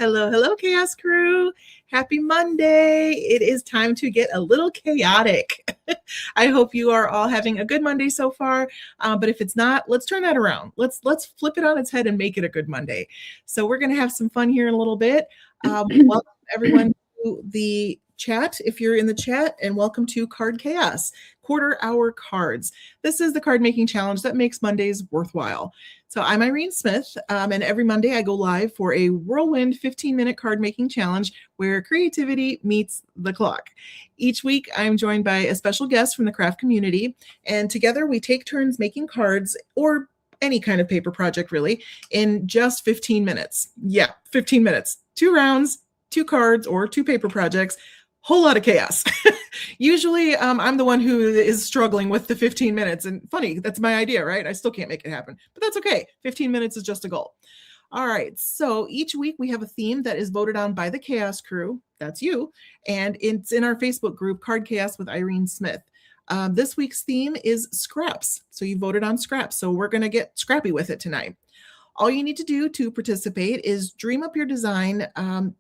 Hello, hello, Chaos Crew. Happy Monday. It is time to get a little chaotic. I hope you are all having a good Monday so far. But if it's not, let's turn that around. Let's flip it on its head and make it a good Monday. So we're going to have some fun here in a little bit. Welcome everyone to the chat if you're in the chat, and welcome to Card Chaos, quarter hour cards. This is the card making challenge that makes Mondays worthwhile. So I'm Irene Smith, and every Monday I go live for a whirlwind 15-minute card making challenge where creativity meets the clock. Each week I'm joined by a special guest from the craft community, and together we take turns making cards or any kind of paper project really in just 15 minutes. Yeah, 15 minutes. 2 rounds, 2 cards, or 2 paper projects. Whole lot of chaos. Usually I'm the one who is struggling with the 15 minutes, and funny, that's my idea, right? I still can't make it happen, but that's okay. 15 minutes is just a goal. All right, so each week we have a theme that is voted on by the Chaos Crew, that's you, and it's in our Facebook group, Card Chaos with Irene Smith. This week's theme is scraps, so you voted on scraps, so we're gonna get scrappy with it tonight. All you need to do to participate is dream up your design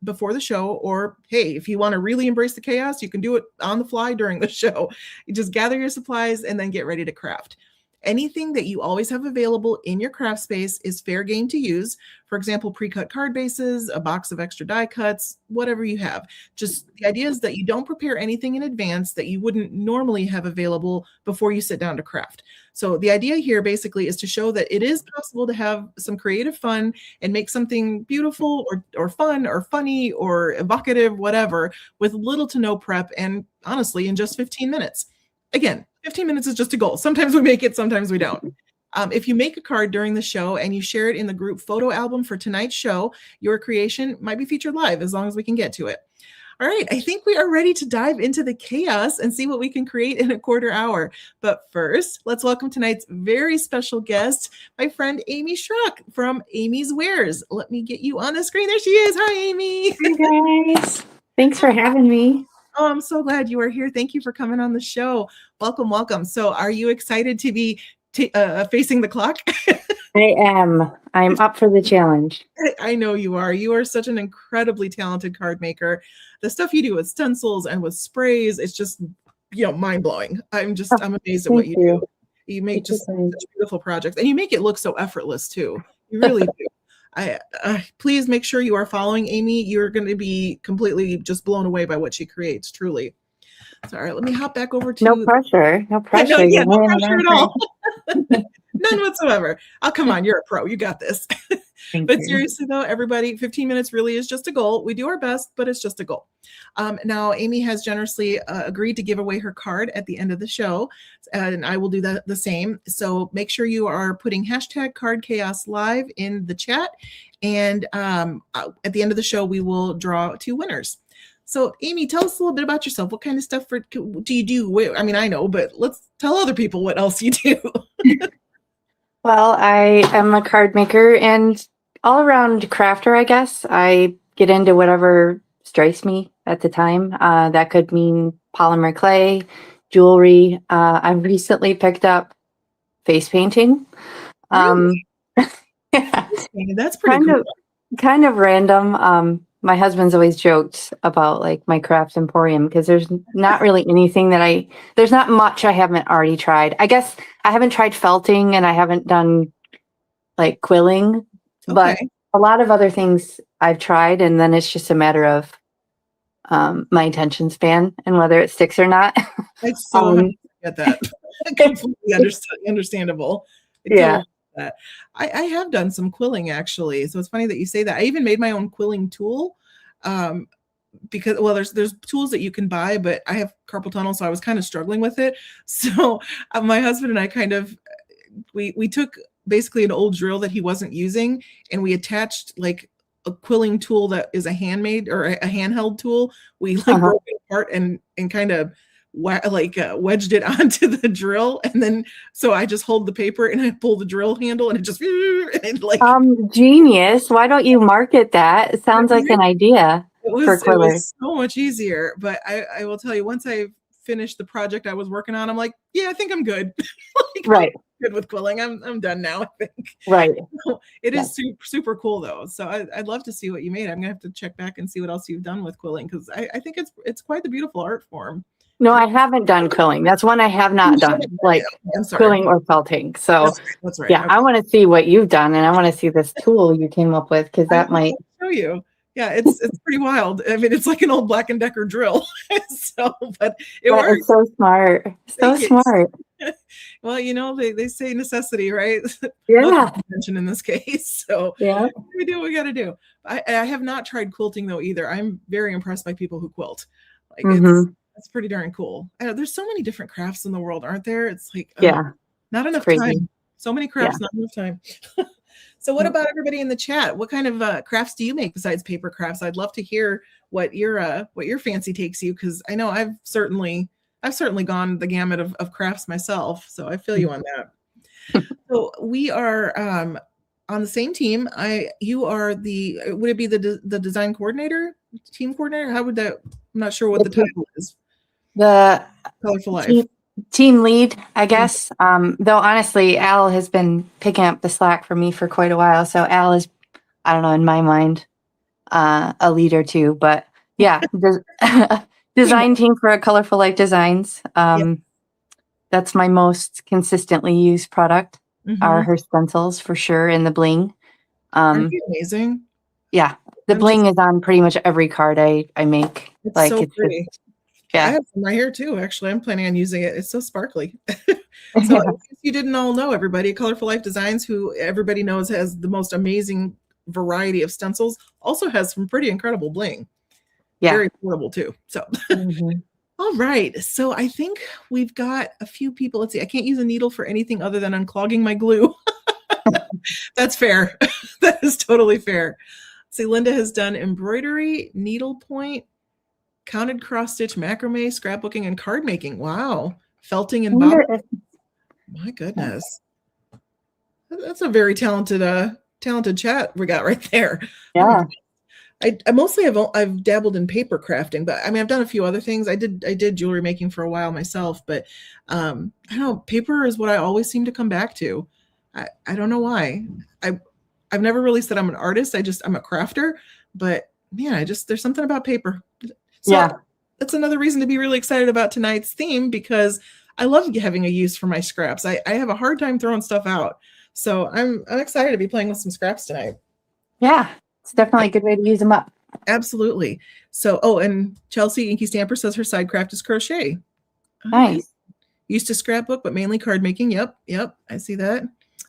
before the show, or hey, if you want to really embrace the chaos, you can do it on the fly during the show. You just gather your supplies and then get ready to craft. Anything that you always have available in your craft space is fair game to use. For example, pre-cut card bases, a box of extra die cuts, whatever you have. Just the idea is that you don't prepare anything in advance that you wouldn't normally have available before you sit down to craft. So the idea here basically is to show that it is possible to have some creative fun and make something beautiful or fun or funny or evocative, whatever, with little to no prep, and honestly, in just 15 minutes. Again, 15 minutes is just a goal. Sometimes we make it, sometimes we don't. If you make a card during the show and you share it in the group photo album for tonight's show, your creation might be featured live as long as we can get to it. All right, I think we are ready to dive into the chaos and see what we can create in a quarter hour. But first, let's welcome tonight's very special guest, my friend Amy Schrock from Amy's Wares. Let me get you on the screen. There she is. Hi, Amy. Hi, guys. Thanks for having me. Oh, I'm so glad you are here. Thank you for coming on the show. Welcome, welcome. So are you excited to be facing the clock? I am. I'm up for the challenge. I know you are. You are such an incredibly talented card maker. The stuff you do with stencils and with sprays, it's just, mind-blowing. I'm amazed at what you do. You make just such beautiful projects, and you make it look so effortless too. You really do. Please make sure you are following Amy. You're going to be completely just blown away by what she creates, truly. So, all right, let me hop back over to... No pressure. No pressure. No pressure at all. None whatsoever. Oh, come on. You're a pro. You got this. But seriously, though, everybody, 15 minutes really is just a goal. We do our best, but it's just a goal. Now, Amy has generously agreed to give away her card at the end of the show, and I will do the same. So make sure you are putting hashtag CardChaosLive in the chat, and at the end of the show, we will draw 2 winners. So, Amy, tell us a little bit about yourself. What kind of stuff do you do? I mean, I know, but let's tell other people what else you do. Well, I am a card maker and all-around crafter, I guess. I get into whatever strikes me at the time. That could mean polymer clay, jewelry. I've recently picked up face painting. Really? Yeah. That's pretty cool. Kind of random. My husband's always joked about like my craft emporium because there's not really anything there's not much I haven't already tried. I guess I haven't tried felting and I haven't done like quilling, but a lot of other things I've tried, and then it's just a matter of my attention span and whether it sticks or not. I so get that. Completely understandable. Yeah. That. I have done some quilling actually, so it's funny that you say that. I even made my own quilling tool because there's tools that you can buy, but I have carpal tunnel, so I was kind of struggling with it. So my husband and I kind of we took basically an old drill that he wasn't using, and we attached like a quilling tool that is a handmade or a handheld tool. We broke it apart and kind of wedged it onto the drill, and then so I just hold the paper and I pull the drill handle and it just genius. Why don't you market that? It sounds like an idea for quillers. It was so much easier, but I will tell you, once I finished the project I was working on, I'm like, yeah, I think I'm good. Right. good with quilling. I'm done now, I think. Right. It Yeah. is super, super cool though. So I'd love to see what you made. I'm gonna have to check back and see what else you've done with quilling because I think it's quite the beautiful art form. No, I haven't done quilling. That's one I have not done, like I'm sorry. quilling or felting. So That's right. yeah, Okay. I want to see what you've done, and I want to see this tool you came up with because that might show you. Yeah, it's pretty wild. I mean, it's like an old Black and Decker drill. So, but it that works. is so smart. So Thank you. smart. Well, they say necessity, right? Yeah. Attention in this case. So Yeah. we do what we got to do. I have not tried quilting though either. I'm very impressed by people who quilt. Like it's pretty darn cool. There's so many different crafts in the world, aren't there? It's like not enough time. So many crafts, not enough time. So what about everybody in the chat? What kind of crafts do you make besides paper crafts? I'd love to hear what your fancy takes you because I know I've certainly gone the gamut of crafts myself. So I feel you on that. So we are on the same team. You are would it be the design coordinator, team coordinator? How would that? I'm not sure what the title is. The Colorful Life. Team lead, I guess. Though honestly, Al has been picking up the slack for me for quite a while. So Al is, I don't know, in my mind, a leader too. But yeah, design team for Colorful Life Designs. That's my most consistently used product. Are her stencils for sure, and the bling. Aren't they amazing? Yeah, the bling is on pretty much every card I make. It's like so pretty. Yeah. I have some right here too. Actually, I'm planning on using it. It's so sparkly. So if you didn't all know, everybody, Colorful Life Designs, who everybody knows has the most amazing variety of stencils, also has some pretty incredible bling. Yeah. Very affordable too. So all right. So I think we've got a few people. Let's see. I can't use a needle for anything other than unclogging my glue. That's fair. That is totally fair. See, Linda has done embroidery, needlepoint, counted cross stitch, macrame, scrapbooking, and card making. Wow. Felting and bobbing. My goodness. That's a very talented chat we got right there. Yeah. I mostly I've dabbled in paper crafting, but I mean I've done a few other things. I did jewelry making for a while myself, but I don't know, paper is what I always seem to come back to. I don't know why. I've never really said I'm an artist. I'm a crafter, but man, there's something about paper. So that's another reason to be really excited about tonight's theme because I love having a use for my scraps. I have a hard time throwing stuff out. So I'm excited to be playing with some scraps tonight. Yeah, it's definitely a good way to use them up. Absolutely. So, and Chelsea Inky Stamper says her side craft is crochet. Nice. Used to scrapbook, but mainly card making. Yep. I see that.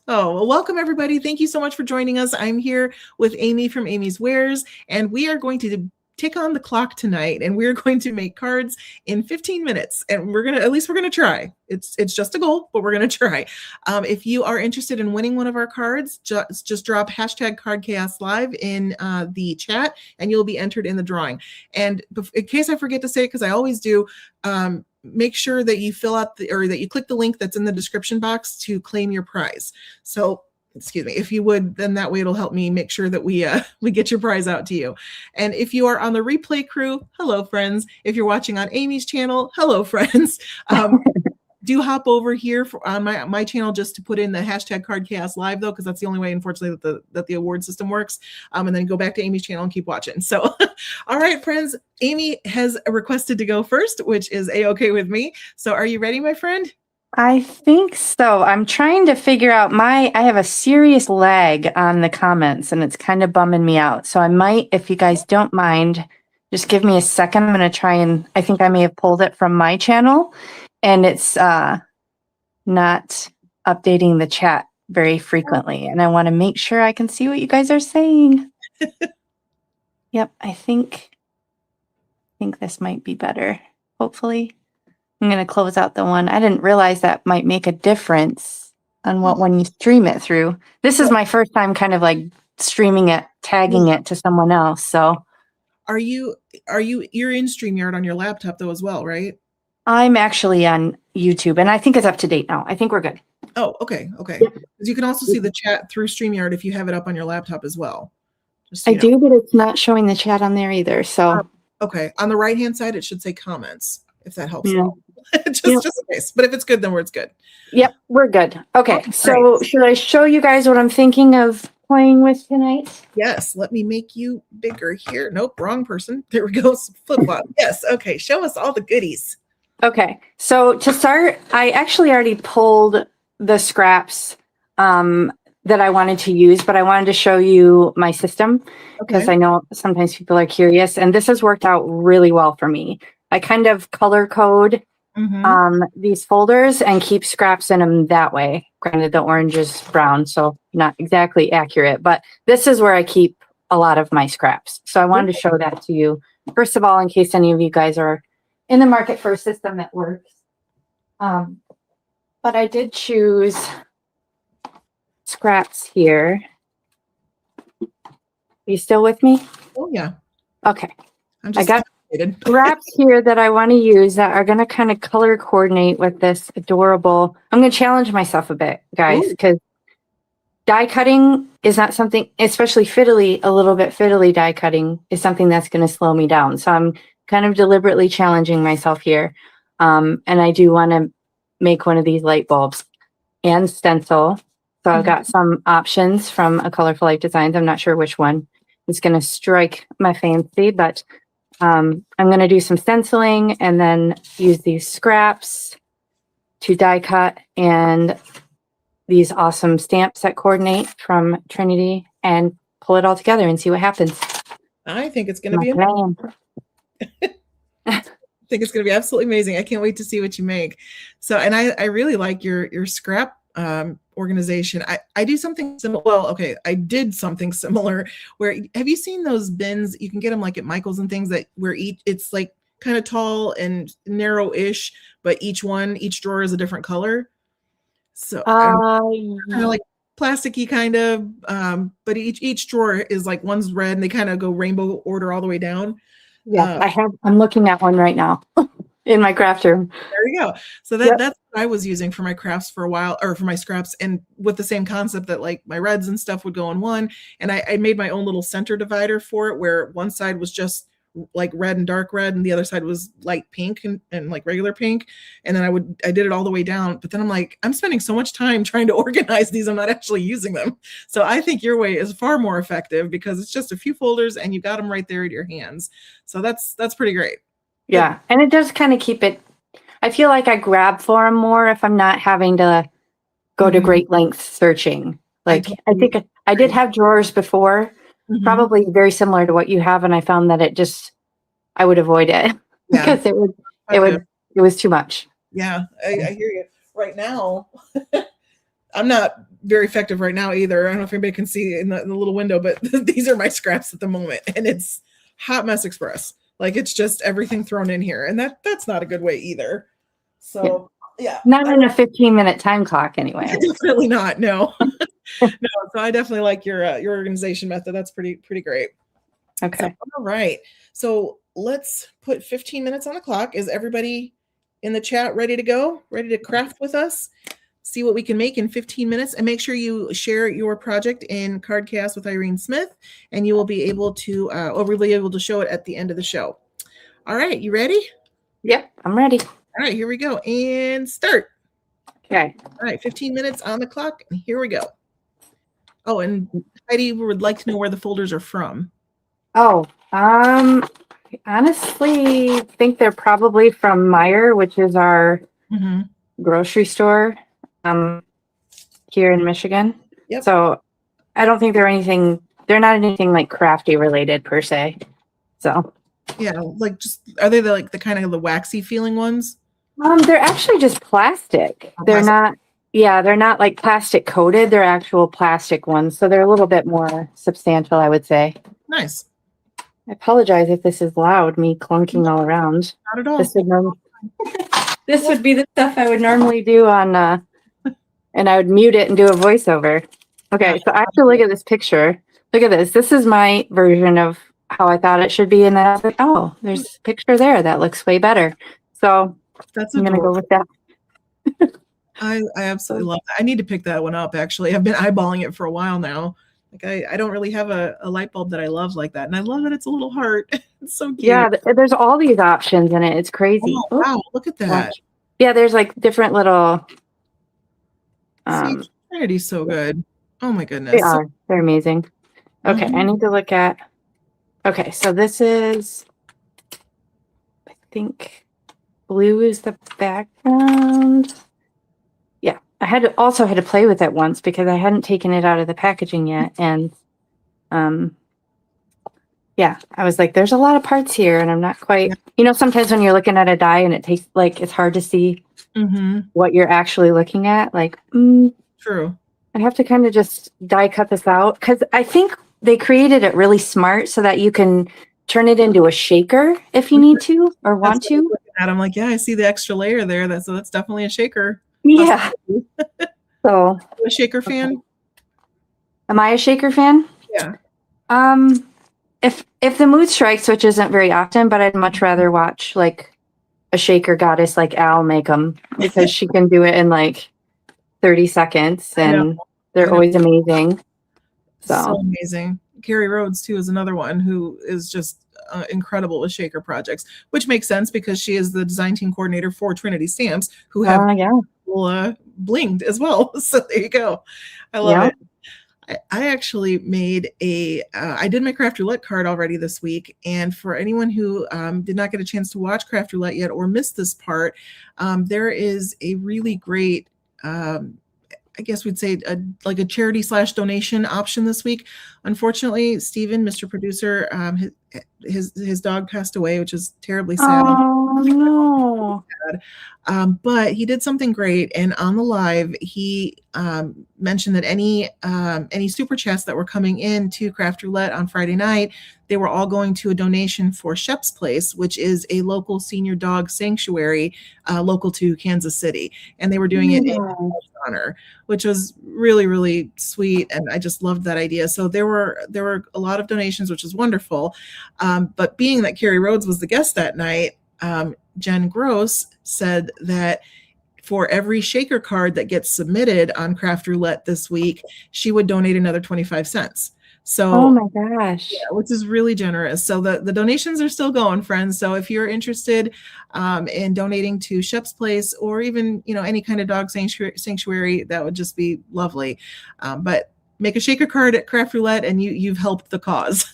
Oh, well, welcome everybody. Thank you so much for joining us. I'm here with Amy from Amy's Wares, and we are going to tick on the clock tonight, and we're going to make cards in 15 minutes. And we're gonna try. It's just a goal, but we're gonna try. If you are interested in winning one of our cards, just drop #CardChaosLive in the chat, and you'll be entered in the drawing. And in case I forget to say it, because I always do, make sure that you fill out that you click the link that's in the description box to claim your prize. So excuse me, if you would, then that way it'll help me make sure that we get your prize out to you. And if you are on the replay crew, hello friends. If you're watching on Amy's channel, hello friends. Do hop over here on my channel just to put in the #CardChaosLive though, because that's the only way, unfortunately, that the award system works. And then go back to Amy's channel and keep watching. So, all right, friends, Amy has requested to go first, which is a-okay with me. So, are you ready, my friend? I think so. I'm trying to figure out I have a serious lag on the comments and it's kind of bumming me out. So I might, if you guys don't mind, just give me a second. I'm going to try I think I may have pulled it from my channel and it's not updating the chat very frequently. And I want to make sure I can see what you guys are saying. Yep. I think this might be better. Hopefully. I'm going to close out the one. I didn't realize that might make a difference on what one you stream it through. This is my first time kind of like streaming it, tagging it to someone else. So you're in StreamYard on your laptop though as well, right? I'm actually on YouTube and I think it's up to date now. I think we're good. Oh, okay. Because you can also see the chat through StreamYard if you have it up on your laptop as well. I do, but it's not showing the chat on there either. So okay. On the right-hand side, it should say comments, if that helps. Yeah. Yep. just in case. But if it's good, then it's good. Yep, we're good. Okay, All so right. should I show you guys what I'm thinking of playing with tonight? Yes, let me make you bigger here. Nope, wrong person. There we go. Flip flop. Yes. Okay. Show us all the goodies. Okay, so to start, I actually already pulled the scraps that I wanted to use, but I wanted to show you my system because Okay. I know sometimes people are curious, and this has worked out really well for me. I kind of color code these folders and keep scraps in them that way. Granted, the orange is brown, so not exactly accurate, but this is where I keep a lot of my scraps. So I wanted to show that to you, first of all, in case any of you guys are in the market for a system that works. But I did choose scraps here. Are you still with me? Oh yeah. Okay. I'm just I got scraps here that I want to use that are going to kind of color coordinate with this adorable. I'm going to challenge myself a bit, guys, because die cutting is not something, especially fiddly, a little bit fiddly die cutting is something that's going to slow me down. So I'm kind of deliberately challenging myself here. And I do want to make one of these light bulbs and stencil. So I've got some options from a Colorful Life Designs. I'm not sure which one is going to strike my fancy, but I'm going to do some stenciling and then use these scraps to die cut and these awesome stamps that coordinate from Trinity and pull it all together and see what happens. I think it's going to be amazing. I think it's going to be absolutely amazing. I can't wait to see what you make. So, and I really like your scrap organization. I do something similar. Well, okay, I did something similar where, have you seen those bins? You can get them like at Michael's and things that where it's like kind of tall and narrow-ish, but each drawer is a different color. So kind of like plasticky kind of, but each drawer is like one's red and they kind of go rainbow order all the way down. Yeah, I'm looking at one right now in my craft room. There you go. So that's what I was using for my crafts for a while, or for my scraps, and with the same concept that like my reds and stuff would go in one, and I made my own little center divider for it where one side was just like red and dark red and the other side was light pink and like regular pink, and then I did it all the way down. But then I'm like, I'm spending so much time trying to organize these, I'm not actually using them. So I think your way is far more effective because it's just a few folders and you got them right there at your hands. So that's pretty great. Yeah, and it does kind of keep it. I feel like I grab for them more if I'm not having to go to great lengths searching. Like I think I did have drawers before, probably very similar to what you have, and I found that I would avoid it because it was too much. Yeah, I hear you. Right now, I'm not very effective right now either. I don't know if anybody can see in the little window, but these are my scraps at the moment, and it's Hot Mess Express. Like it's just everything thrown in here, and that's not a good way either. So yeah, not in a 15-minute time clock anyway. Definitely not. No, no. So I definitely like your organization method. That's pretty great. Okay. So, all right. So let's put 15 minutes on the clock. Is everybody in the chat ready to go? Ready to craft with us? See what we can make in 15 minutes, and make sure you share your project in Cardcast with Irene Smith, and you will be able to, we'll be able to show it at the end of the show. All right, you ready? Yep, I'm ready. All right, here we go, and start. Okay. All right, 15 minutes on the clock, and here we go. Oh, and Heidi would like to know where the folders are from. Oh, I honestly think they're probably from Meijer, which is our grocery store here in Michigan. Yep. So I don't think they're not anything like crafty related per se. So yeah, like are they the kind of the waxy feeling ones? They're actually just plastic. They're not like plastic coated. They're actual plastic ones. So they're a little bit more substantial, I would say. Nice. I apologize if this is loud, me clunking all around. Not at all. This would be the stuff I would normally do on and I would mute it and do a voiceover. Okay, so I have to look at this picture. Look at this. This is my version of how I thought it should be. And then I was like, oh, there's a picture there. That looks way better. So I'm going to go with that. I absolutely love that. I need to pick that one up, actually. I've been eyeballing it for a while now. Like I don't really have a light bulb that I love like that. And I love that it's a little heart. It's so cute. Yeah, there's all these options in it. It's crazy. Oh, Oh, wow, look at that. watch. Yeah, there's like different little. See, Trinity's so good. Oh my goodness. They are. They're amazing. Okay, I Mhm. need to look at. Okay, so this is. I think blue is the background. Yeah, I also had to play with it once because I hadn't taken it out of the packaging yet, and yeah, I was like, there's a lot of parts here, and I'm not quite. Sometimes when you're looking at a die and it takes like it's hard to see what you're actually looking at. Like, True. I have to kind of just die cut this out because I think they created it really smart so that you can turn it into a shaker if you need to or want That's what I was to. looking at. I'm like, yeah, I see the extra layer there. That's definitely a shaker. Yeah. So, A shaker fan? am I a shaker fan? Yeah. If the mood strikes, which isn't very often, but I'd much rather watch like a shaker goddess like Al make them because she can do it in like 30 seconds and they're always amazing. So amazing. Carrie Rhodes too is another one who is just incredible with shaker projects, which makes sense because she is the design team coordinator for Trinity Stamps, who have blinged as well. So there you go. I love it. I actually made I did my Craft Roulette card already this week. And for anyone who did not get a chance to watch Craft Roulette yet or missed this part, there is a really great, I guess we'd say like a charity / donation option this week. Unfortunately, Steven, Mr. Producer, his dog passed away, which is terribly sad. Oh no. But he did something great, and on the live, he mentioned that any super chats that were coming in to Craft Roulette on Friday night, they were all going to a donation for Shep's Place, which is a local senior dog sanctuary local to Kansas City, and they were doing it in his honor, which was really, really sweet, and I just loved that idea. So there were a lot of donations, which is wonderful. But being that Carrie Rhodes was the guest that night, Jen Gross said that for every shaker card that gets submitted on Craft Roulette this week, she would donate another 25 cents. So, oh my gosh, which is really generous. So the donations are still going, friends. So if you're interested in donating to Shep's Place or even any kind of dog sanctuary, that would just be lovely. But make a shaker card at Craft Roulette, and you've helped the cause.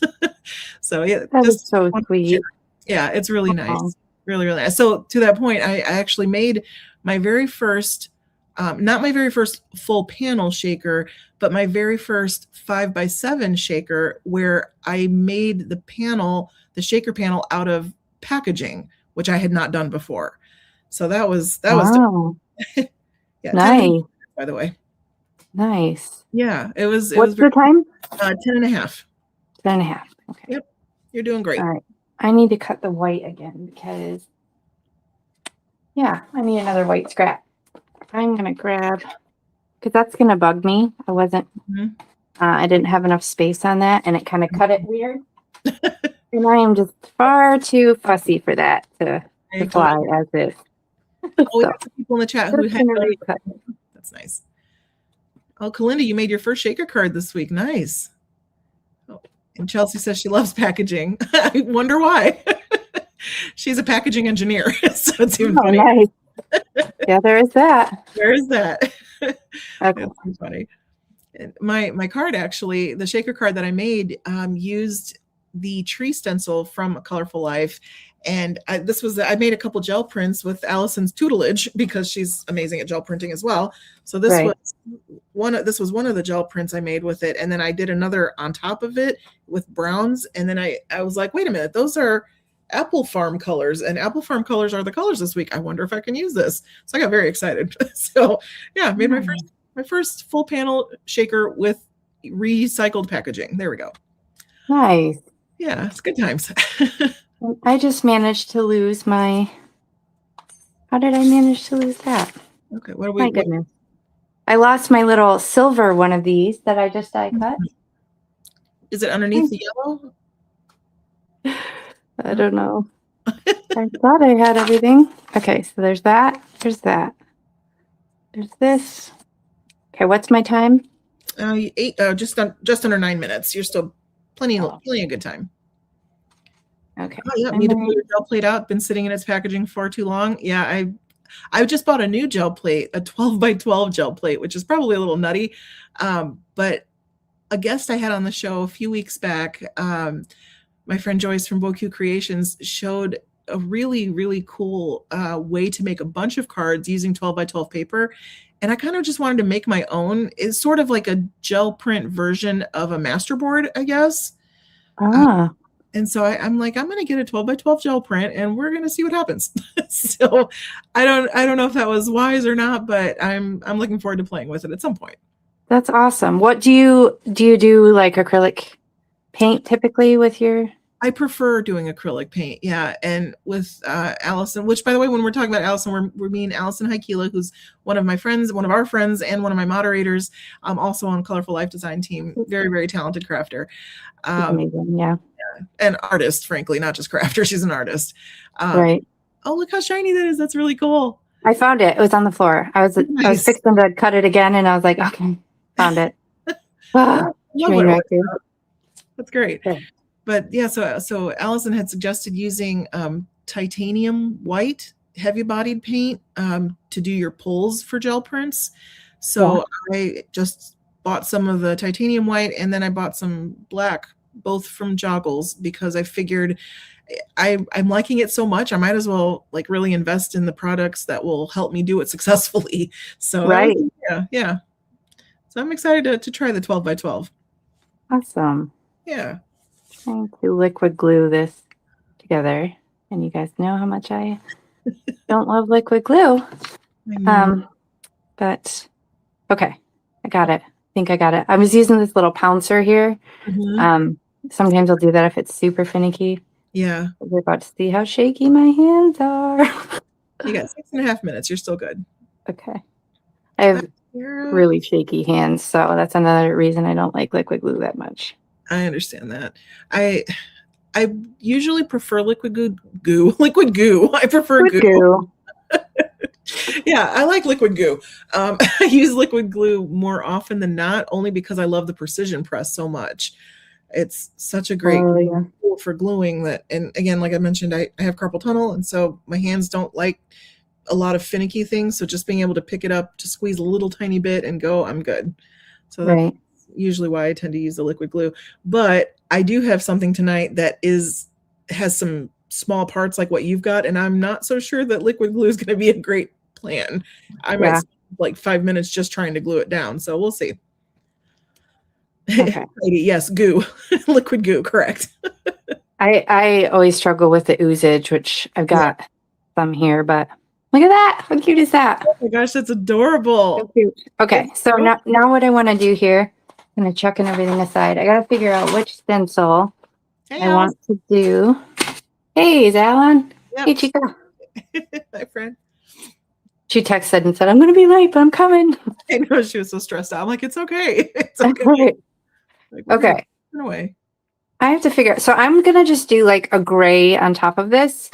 So yeah, that is so sweet. Yeah, it's really nice. Really, really nice. So to that point, I actually made my very first, not my very first full panel shaker, but my very first 5x7 shaker where I made the shaker panel out of packaging, which I had not done before. So that was yeah, nice. By the way. Nice. Yeah, it was. What's the time? 10 and a half. 10 and a half. Okay. Yep. You're doing great. All right. I need to cut the white again because, I need another white scrap. I'm going to grab, because that's going to bug me. I didn't have enough space on that, and it kind of cut it weird. And I am just far too fussy for that to fly as is. We got some people in the chat who had that's nice. Oh, Kalinda, you made your first shaker card this week. Nice. And Chelsea says she loves packaging. I wonder why. She's a packaging engineer, so it's even funny. Nice. Yeah, there is that. There is that. Okay. That's funny. My card, actually, the shaker card that I made, used the tree stencil from A Colorful Life. And I made a couple gel prints with Allison's tutelage because she's amazing at gel printing as well. So this was one of the gel prints I made with it. And then I did another on top of it with browns. And then I was like, wait a minute, those are Apple Farm colors, and Apple Farm colors are the colors this week. I wonder if I can use this. So I got very excited. So yeah, made my first full panel shaker with recycled packaging. There we go. Nice. Yeah, it's good times. I just managed to lose how did I manage to lose that? Okay, my goodness. I lost my little silver one of these that I just die cut. Is it underneath the yellow? I don't know. I thought I had everything. Okay, so there's that. There's that. There's this. Okay, what's my time? Just under 9 minutes. You're still plenty of good time. Okay. Oh, yeah, need to pull your gel plate out. Been sitting in its packaging for too long. Yeah, I just bought a new gel plate, a 12 by 12 gel plate, which is probably a little nutty. But a guest I had on the show a few weeks back, my friend Joyce from BoQ Creations, showed a really, really cool way to make a bunch of cards using 12 by 12 paper. And I kind of just wanted to make my own. It's sort of like a gel print version of a masterboard, I guess. Ah, And so I'm like, I'm going to get a 12 by 12 gel print and we're going to see what happens. So I don't know if that was wise or not, but I'm looking forward to playing with it at some point. that's awesome. What do you do like acrylic paint typically with your? I prefer doing acrylic paint. Yeah. And with Allison, which by the way, when we're talking about Allison, we're meeting Allison Haikila, who's one of my friends, one of our friends, and one of my moderators, also on Colorful Life Design team. Very, very talented crafter. Amazing. Yeah. An artist, frankly, not just crafter. She's an artist. Right. Oh, look how shiny that is. That's really cool. I found it. It was on the floor. I was Nice. fixing to cut it again, and I was like, okay, found it. Love Train it. wreck, dude. That's great. Yeah. But yeah, so Allison had suggested using titanium white heavy bodied paint to do your pulls for gel prints. So I just bought some of the titanium white and then I bought some black, both from Joggles, because I figured I'm liking it so much, I might as well like really invest in the products that will help me do it successfully. So Right. yeah. So I'm excited to try the 12 by 12. Awesome. Yeah. Trying to liquid glue this together, and you guys know how much I don't love liquid glue. But okay, I got it. I think I got it. I was using this little pouncer here. Mhm. Sometimes I'll do that if it's super finicky. Yeah. We're about to see how shaky my hands are. You got 6.5 minutes. You're still good. Okay. I have really shaky hands, so that's another reason I don't like liquid glue that much. I understand that. I usually prefer liquid goo. Liquid goo. I prefer goo. Yeah, I like liquid goo. I use liquid glue more often than not, only because I love the precision press so much. It's such a great tool for gluing that. And again, like I mentioned, I have carpal tunnel, and so my hands don't like a lot of finicky things. So just being able to pick it up, to squeeze a little tiny bit and go, I'm good. So that's usually why I tend to use the liquid glue. But I do have something tonight that has some small parts like what you've got, and I'm not so sure that liquid glue is going to be a great plan. I might spend like 5 minutes just trying to glue it down. So we'll see. Okay. Yes, goo. Liquid goo, correct. I always struggle with the oozage, which I've got some here, but look at that. How cute is that? Oh my gosh, that's adorable. So cute. Okay, so now what I want to do here, I'm going to chucking everything aside. I got to figure out which stencil I want to do. Hey, is Alan? Yep. Hey, Chica. Hi, friend. She texted and said, I'm going to be late, but I'm coming. I know, she was so stressed out. I'm like, it's okay. It's okay. Like, okay. Away. I have to figure out. So I'm going to just do like a gray on top of this.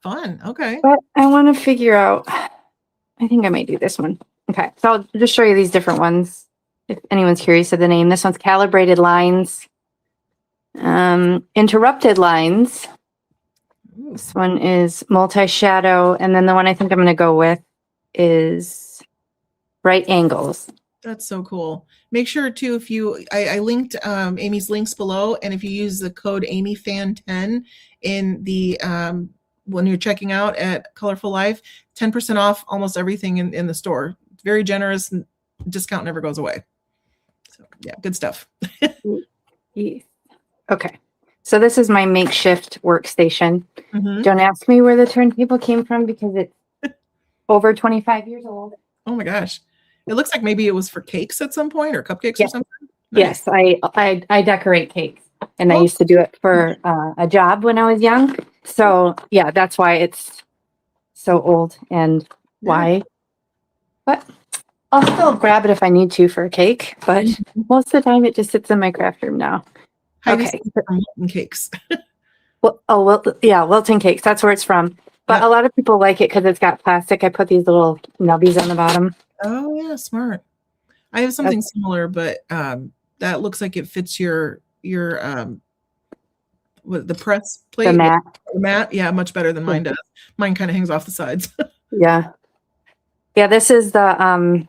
Fun. Okay. But I want to figure out, I think I might do this one. Okay. So I'll just show you these different ones. If anyone's curious of the name, this one's Calibrated Lines. Interrupted Lines. Ooh. This one is Multi-Shadow. And then the one I think I'm going to go with is Right Angles. That's so cool. Make sure too, if I linked Amy's links below, and if you use the code AmyFan10 in the when you're checking out at Colorful Life, 10% off almost everything in the store. Very generous, and discount never goes away. So yeah, good stuff. Yes. Okay. So this is my makeshift workstation. Mm-hmm. Don't ask me where the turntable came from because it's over 25 years old. Oh my gosh. It looks like maybe it was for cakes at some point or cupcakes or something. Nice. Yes, I decorate cakes, and I used to do it for a job when I was young. So yeah, that's why it's so old and why. But I'll still grab it if I need to for a cake. But most of the time, it just sits in my craft room now. Okay. Wilton cakes. Wilton cakes. That's where it's from. But a lot of people like it because it's got plastic. I put these little nubbies on the bottom. Oh yeah, smart. I have something similar, but that looks like it fits your the press plate, The mat. the mat. Yeah, much better than mine does. Mine kind of hangs off the sides. Yeah. Yeah, this is the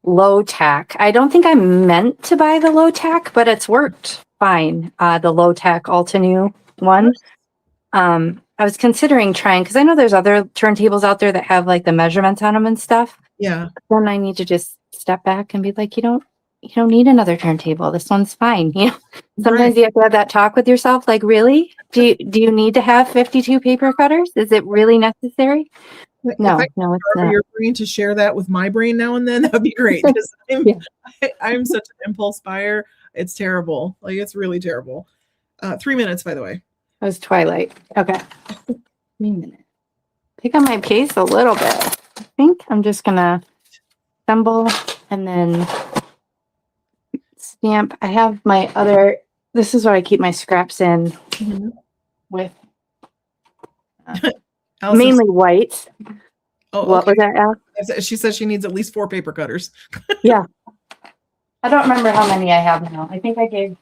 low tack. I don't think I meant to buy the low tack, but it's worked fine. The low tack Altenew one. I was considering trying because I know there's other turntables out there that have like the measurements on them and stuff. Yeah. Then I need to just step back and be like, you don't need another turntable. This one's fine. You know, sometimes you have to have that talk with yourself. Like, really? Do you need to have 52 paper cutters? Is it really necessary? No, it's not. Your brain to share that with my brain now and then, that would be great. I'm such an impulse buyer. It's terrible. Like, it's really terrible. 3 minutes, by the way. It was Twilight. Okay. 3 minutes. Pick up my pace a little bit. I think I'm just gonna assemble and then stamp. I have my other, this is what I keep my scraps in with. Mainly white. Oh, what was that, Al? She says she needs at least 4 paper cutters. Yeah. I don't remember how many I have now. I think I gave.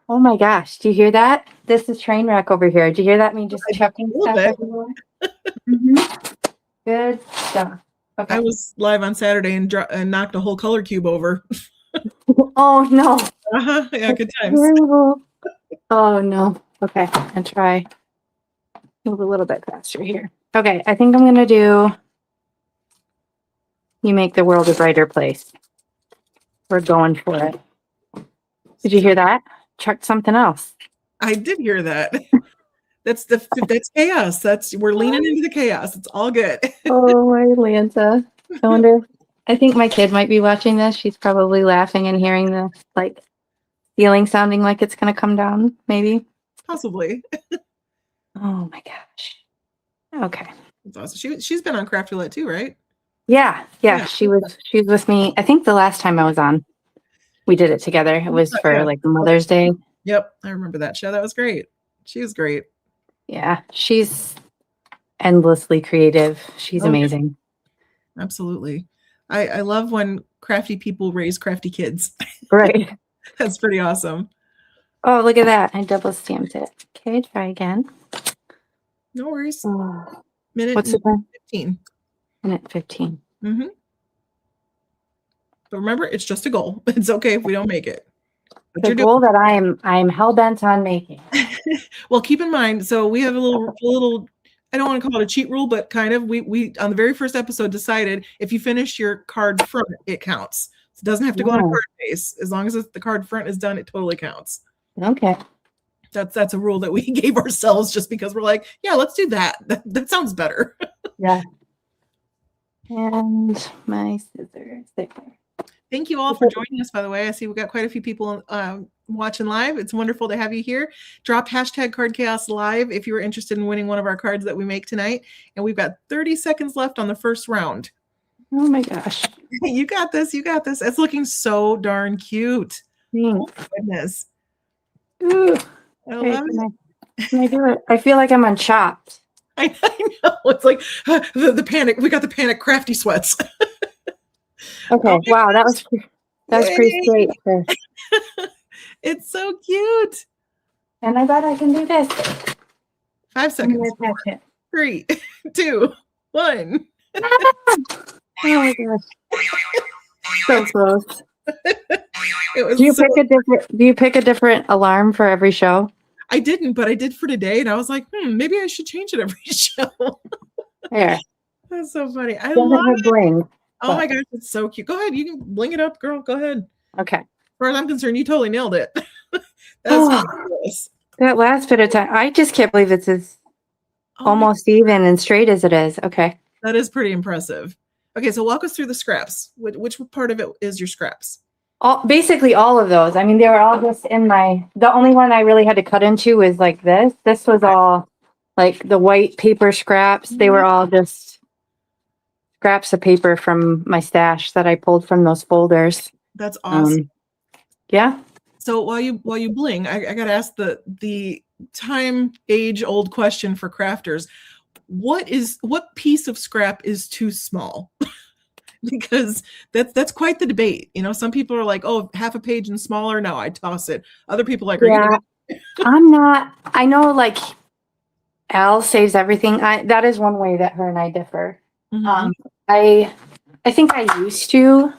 Oh my gosh! Do you hear that? This is train wreck over here. Do you hear that? Me just chucking stuff everywhere. Good stuff. Okay. I was live on Saturday and knocked a whole color cube over. Oh no! Yeah, good times. Terrible. Oh no. Okay, and try move a little bit faster here. Okay, I think I'm gonna do. You make the world a brighter place. We're going for it. Did you hear that? Chucked something else. I did hear that. That's chaos. We're leaning into the chaos. It's all good. Oh, my Lanta. I wonder. I think my kid might be watching this. She's probably laughing and hearing the ceiling sounding like it's gonna come down. Maybe. Possibly. Oh my gosh. Okay. That's awesome. She's been on Craft Roulette too, right? Yeah. She was with me. I think the last time I was on, we did it together. It was for Mother's Day. Yep, I remember that show. That was great. She was great. Yeah, she's endlessly creative. She's amazing. Absolutely. I love when crafty people raise crafty kids. Right. That's pretty awesome. Oh, look at that. I double stamped it. Okay, try again. No worries. What's the time? 15. Minute 15. Mm-hmm. But remember, it's just a goal. It's okay if we don't make it. But the goal that I'm hell-bent on making. Well, keep in mind, so we have a little I don't want to call it a cheat rule, but kind of we on the very first episode decided if you finish your card front, it counts. It doesn't have to go on a card face. As long as the card front is done, it totally counts. Okay. That's a rule that we gave ourselves just because we're like, yeah, let's do that. That sounds better. Yeah. And my scissors there. Thank you all for joining us, by the way. I see we've got quite a few people watching live. It's wonderful to have you here. Drop hashtag Card Chaos Live if you were interested in winning one of our cards that we make tonight. And we've got 30 seconds left on the first round. Oh my gosh. You got this. You got this. It's looking so darn cute. Thanks. Oh, goodness. Ooh. I love it. Can I do it? I feel like I'm on Chopped. I know. It's like the panic. We got the panic crafty sweats. Okay. Wow. That was pretty great. It's so cute. And I bet I can do this. 5 seconds. 4, 3, 2, 1. Oh my gosh. So close. Do you pick a different alarm for every show? I didn't, but I did for today, and I was like, maybe I should change it every show. There. That's so funny. I love it. Bling. Oh my gosh, it's so cute. Go ahead, you can bling it up, girl. Go ahead. Okay. As far as I'm concerned, you totally nailed it. That's fabulous. That last bit of time, I just can't believe it's as almost even and straight as it is. Okay. That is pretty impressive. Okay, so walk us through the scraps. Which part of it is your scraps? Basically all of those. I mean, they were all just in the only one I really had to cut into is like this. This was all like the white paper scraps. They were all just scraps of paper from my stash that I pulled from those folders. That's awesome. Yeah. So while you bling, I gotta ask the age old question for crafters. What piece of scrap is too small? because that's quite the debate. Some people are like, oh, half a page and smaller. No, I toss it. Other people are like, are you Yeah, gonna I'm not. I know, like Al saves everything. That is one way that her and I differ. Mhm. Um, I I think I used to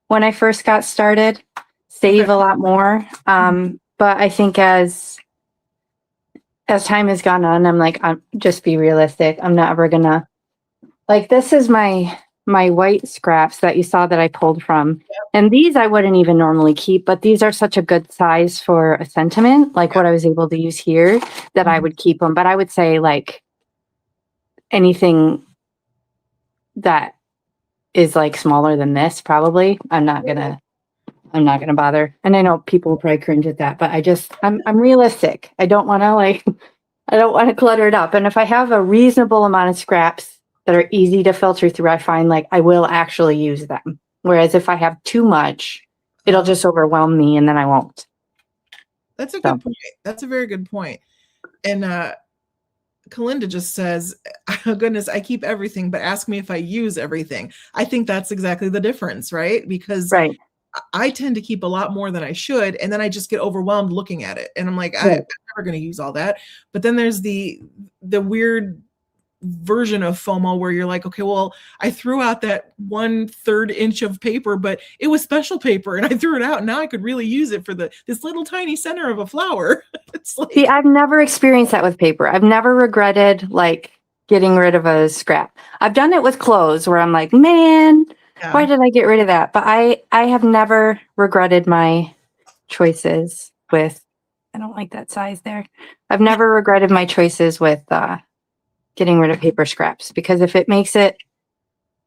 when I first got started Okay. save a lot more. But I think as time has gone on, I'm like, I'm just be realistic. I'm not ever gonna like this is my white scraps that you saw that I pulled from. And these I wouldn't even normally keep, but these are such a good size for a sentiment, like what I was able to use here, that I Mhm. would keep them. But I would say like anything that is like smaller than this, probably, I'm not gonna bother. And I know people will probably cringe at that, but I'm realistic. I don't wanna like I don't want to clutter it up. And if I have a reasonable amount of scraps that are easy to filter through, I find like I will actually use them. Whereas if I have too much, it'll Uh-huh. just overwhelm me and then I won't. That's a So good point. That's a very good point. And Kalinda just says, oh, goodness, I keep everything, but ask me if I use everything. I think that's exactly the difference, right? Because right. I tend to keep a lot more than I should, and then I just get overwhelmed looking at it, and I'm like, I'm Right. never going to use all that. But then there's the weird version of FOMO where you're like, okay, well, I threw out that 1/3 inch of paper, but it was special paper, and I threw it out. And now I could really use it for this little tiny center of a flower. It's See, like, I've never experienced that with paper. I've never regretted like getting rid of a scrap. I've done it with clothes where I'm like, man, yeah, why did I get rid of that? But I have never regretted my choices with I don't like that size there. I've never regretted my choices with getting rid of paper scraps because if it makes it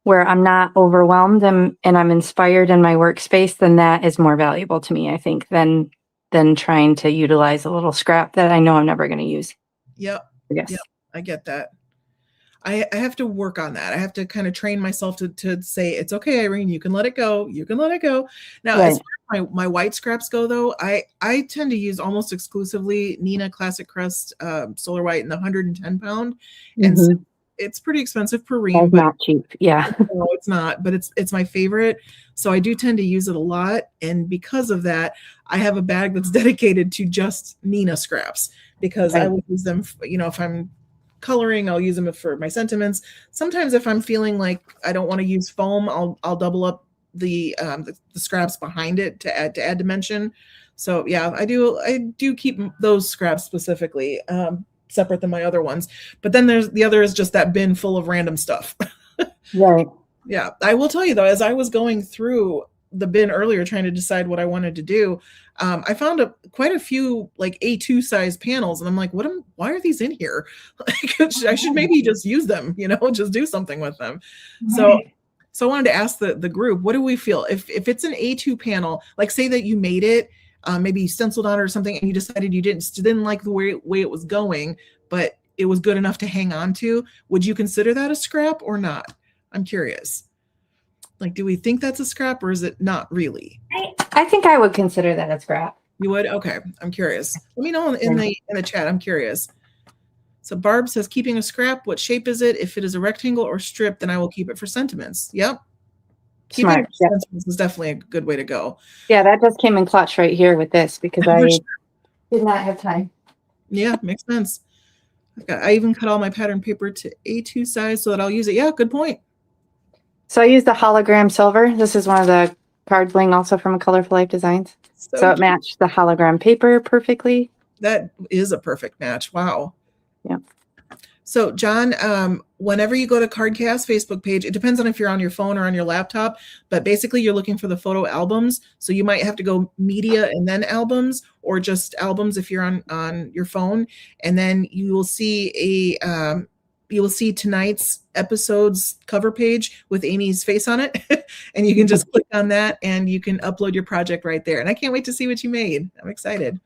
where I'm not overwhelmed and I'm inspired in my workspace, then that is more valuable to me, I think, than trying to utilize a little scrap that I know I'm never going to use. yep, I yep, guess. I get that. I have to work on that. I have to kind of train myself to say, it's okay, Irene, you can let it go. You can let it go. Now, as Right. far as my white scraps go, though, I tend to use almost exclusively Nina Classic Crust Solar White in the 110 pound. And so Mm-hmm. it's pretty expensive per ream, That's but not cheap. Yeah. no, it's not. But it's my favorite. So I do tend to use it a lot. And because of that, I have a bag that's dedicated to just Nina scraps because I Right. will use them, if I'm coloring, I'll use them for my sentiments. Sometimes if I'm feeling like I don't want to use foam, I'll double up the scraps behind it to add dimension. So yeah, I do keep those scraps specifically separate than my other ones. But then there's the other is just that bin full of random stuff. Right. Yeah, I will tell you though, as I was going through the bin earlier trying to decide what I wanted to do, I found quite a few like A2 size panels, and I'm like, why are these in here? Like, I should maybe just use them, just do something with them. So, Right. so I wanted to ask the group, what do we feel if it's an A2 panel, like say that you made it, maybe you stenciled on it or something, and you decided you didn't like the way it was going, but it was good enough to hang on to. Would you consider that a scrap or not? I'm curious. Like, do we think that's a scrap or is it not really? I think I would consider that a scrap. You would? Okay. I'm curious. Let me know in Yeah. the chat. I'm curious. So Barb says, keeping a scrap, what shape is it? If it is a rectangle or strip, then I will keep it for sentiments. Yep. Keeping it Smart. Yeah. for sentiments is definitely a good way to go. Yeah, that just came in clutch right here with this because For I sure. did not have time. Yeah, makes sense. I even cut all my pattern paper to A2 size so that I'll use it. Yeah, good point. So I used the hologram silver. This is one of the card bling also from Colorful Life Designs. So it Cute. matched the hologram paper perfectly. That is a perfect match. Wow. Yeah. So, John, whenever you go to Cardcast Facebook page, it depends on if you're on your phone or on your laptop, but basically you're looking for the photo albums. So you might have to go media and then albums, or just albums if you're on your phone, and then you will see tonight's episode's cover page with Amy's face on it, and you can just click on that and you can upload your project right there. And I can't wait to see what you made. I'm excited.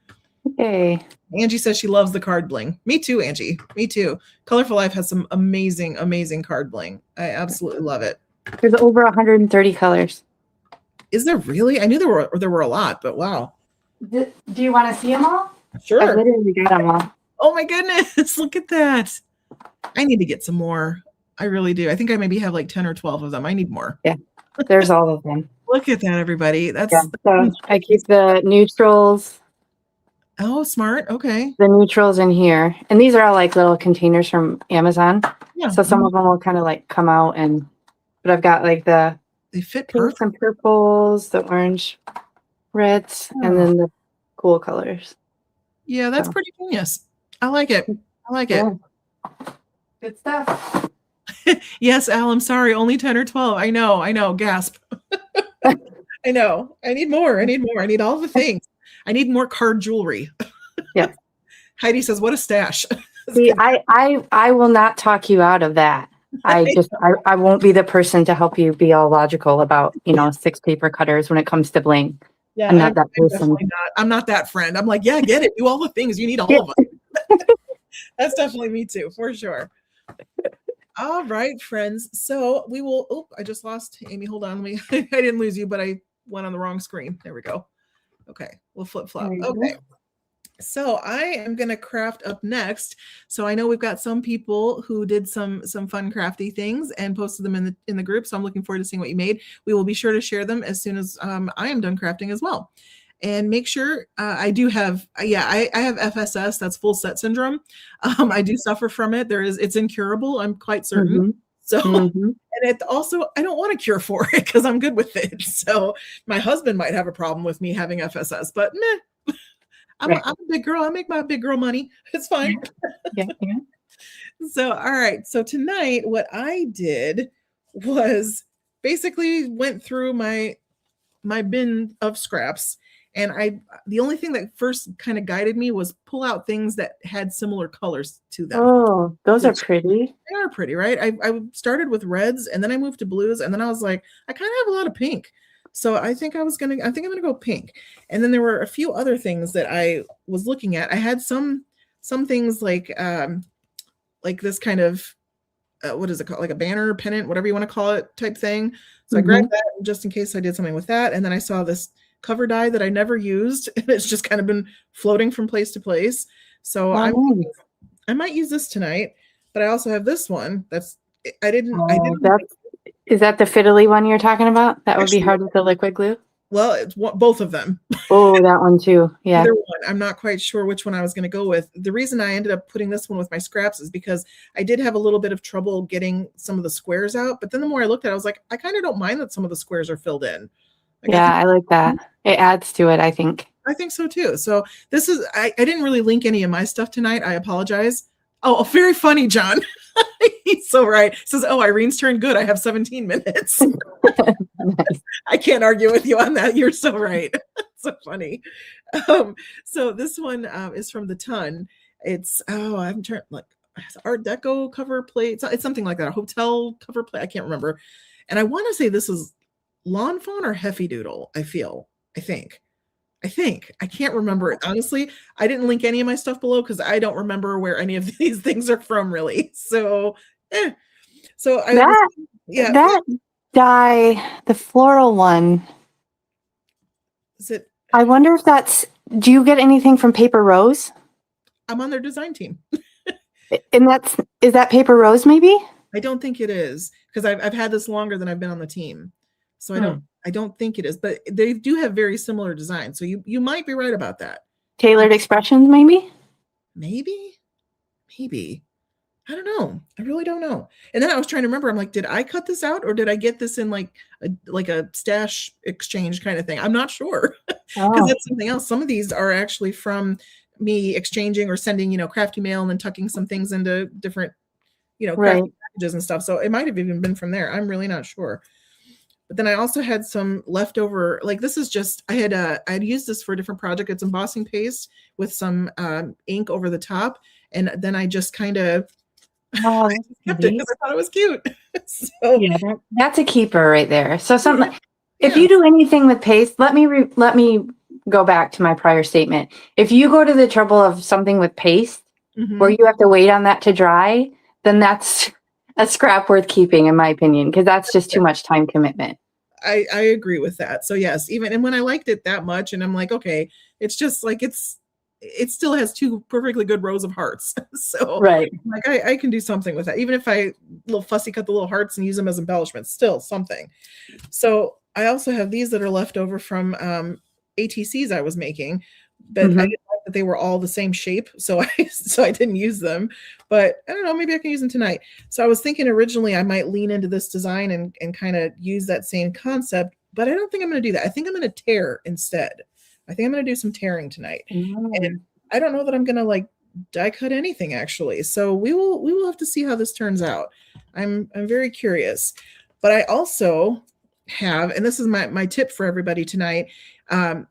Okay. Angie says she loves the card bling. Me too, Angie. Me too. Colorful Life has some amazing, amazing card bling. I absolutely love it. There's over 130 colors. Is there really? I knew there were a lot, but wow. Do you want to see them all? I Sure. literally got them all. Oh my goodness. Look at that. I need to get some more. I really do. I think I maybe have like 10 or 12 of them. I need more. Yeah. There's all of them. Look at that, everybody. Yeah. That's So I keep the neutrals, oh, smart. Okay. in here. And these are all like little containers from Amazon. Yeah. So some of them will kind of like come out but I've got like the They fit pinks perfect. and purples, the orange, reds, and Oh, then the cool colors. yeah, that's So, pretty genius. I like it. I like it. yeah. Good stuff. Yes, Al, I'm sorry. Only 10 or 12. I know. I know. Gasp. I know. I need more. I need more. I need all the things. I need more card jewelry. Yeah. Heidi says, what a stash. See, I will not talk you out of that. I won't be the person to help you be all logical about, 6 paper cutters when it comes to bling. Yeah, I'm not that I'm person. definitely not. I'm not that friend. I'm like, yeah, get it. Do all the things. You need all of them. That's definitely me too, for sure. All right, friends. So we will. Oh, I just lost Amy. Hold on. I didn't lose you, but I went on the wrong screen. There we go. Okay, we'll flip flop. Okay. So I am going to craft up next. So I know we've got some people who did some fun crafty things and posted them in the group. So I'm looking forward to seeing what you made. We will be sure to share them as soon as I am done crafting as well. And make sure I do have, I have FSS, that's full set syndrome. I do suffer from it. It's incurable. I'm quite certain. Mm-hmm. So, Mm-hmm. and it also, I don't want a cure for it because I'm good with it. So my husband might have a problem with me having FSS, but meh. I'm a big girl. I make my big girl money. It's fine. Yeah. So, all right. So tonight, what I did was basically went through my bin of scraps, and the only thing that first kind of guided me was pull out things that had similar colors to them. Oh, those are pretty. They are pretty, right? I started with reds, and then I moved to blues, and then I was like, I kind of have a lot of pink. So I think I'm gonna go pink. And then there were a few other things that I was looking at. I had some things like this kind of what is it called? Like a banner, pennant, whatever you want to call it, type thing. So I grabbed that just in case I did something with that. And then I saw this cover die that I never used, and it's just kind of been floating from place to place. So I might use this tonight, but I also have this one that's I didn't. Is that the fiddly one you're talking about? That would be hard with the liquid glue. Well, it's both of them. Oh, that one too. Yeah. Either one. I'm not quite sure which one I was going to go with. The reason I ended up putting this one with my scraps is because I did have a little bit of trouble getting some of the squares out. But then the more I looked at it, I was like, I kind of don't mind that some of the squares are filled in. Like, I like that. It adds to it, I think. I think so too. So this is, I didn't really link any of my stuff tonight. I apologize. Oh, very funny, John. He's so right. He says, oh, Irene's turn good. I have 17 minutes. Nice. I can't argue with you on that. You're so right. So funny. So this one is from the Ton. It's, I'm trying, like, Art Deco cover plate. It's something like that. A hotel cover plate. I can't remember. And I want to say this is Lawn Fawn or Heffy Doodle, I think. I can't remember it. Honestly, I didn't link any of my stuff below because I don't remember where any of these things are from, really. So, So that dye, the floral one. Is it? I wonder if that's. Do you get anything from Paper Rose? I'm on their design team. And is that Paper Rose? Maybe. I don't think it is because I've had this longer than I've been on the team, so I don't think it is. But they do have very similar designs, so you might be right about that. Tailored Expressions, maybe. I don't know. I really don't know. And then I was trying to remember. I'm like, did I cut this out or did I get this in like a stash exchange kind of thing? I'm not sure because that's something else. Some of these are actually from me exchanging or sending, crafty mail and then tucking some things into different, crafty packages and stuff. So it might have even been from there. I'm really not sure. But then I also had some leftover, like this is just, I had used this for a different project. It's embossing paste with some ink over the top. And then I just kind of kept it because I thought it was cute. So yeah, that's a keeper right there. So if you do anything with paste, let me go back to my prior statement. If you go to the trouble of something with paste where you have to wait on that to dry, then that's a scrap worth keeping, in my opinion, because that's just too much time commitment. I agree with that. So yes, and when I liked it that much, and I'm like, okay, it's just like it's it still has two perfectly good rows of hearts. So Right. like I can do something with that. Even if I little fussy cut the little hearts and use them as embellishments, still something. So I also have these that are left over from ATCs I was making, but I didn't like that they were all the same shape, so I didn't use them. But I don't know, maybe I can use them tonight. So I was thinking originally I might lean into this design and kind of use that same concept, but I don't think I'm going to do that. I think I'm going to tear instead. I think I'm going to do some tearing tonight. And I don't know that I'm going to like die cut anything actually. So we will have to see how this turns out. I'm very curious. But I also have, and this is my tip for everybody tonight.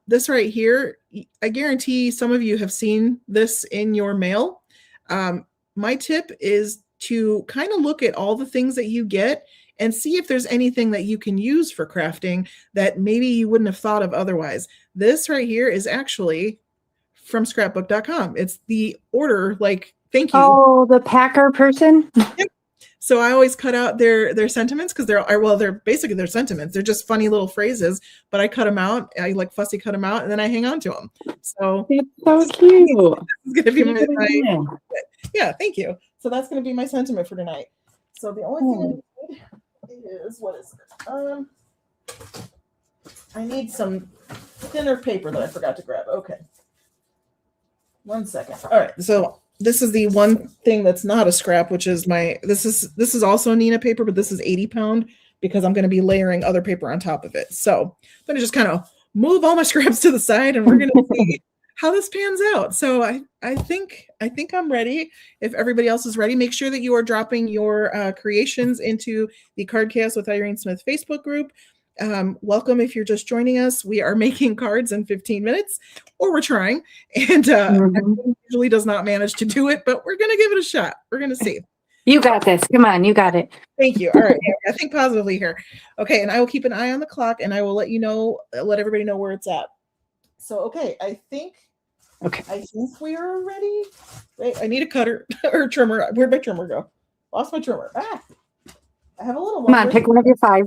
This right here, I guarantee some of you have seen this in your mail. My tip is to kind of look at all the things that you get and see if there's anything that you can use for crafting that maybe you wouldn't have thought of otherwise. This right here is actually from scrapbook.com. It's the order, like, thank you. Oh, the packer person? Yep. So I always cut out their sentiments because they're basically their sentiments. They're just funny little phrases, but I cut them out. I like fussy cut them out, and then I hang on to them. So it's so cute. This is going to be my yeah, thank you. So that's going to be my sentiment for tonight. So the only thing I need is, what is it? I need some thinner paper that I forgot to grab. Okay. 1 second. All right. So this is the one thing that's not a scrap, which is this is also Neenah paper, but this is 80 pound because I'm going to be layering other paper on top of it. So I'm going to just kind of move all my scraps to the side and we're going to see how this pans out. So I think I'm ready. If everybody else is ready, make sure that you are dropping your creations into the Card Chaos with Irene Smith Facebook group. Welcome if you're just joining us. We are making cards in 15 minutes, or we're trying, and usually does not manage to do it, but we're going to give it a shot. We're going to see. You got this. Come on, you got it. Think you. All right. I think positively here. Okay, and I will keep an eye on the clock, and I will let everybody know where it's at. So, okay, I think we are ready. Wait, I need a cutter or trimmer. Where'd my trimmer go? Lost my trimmer. I have a little one. Come on, pick one of your 5.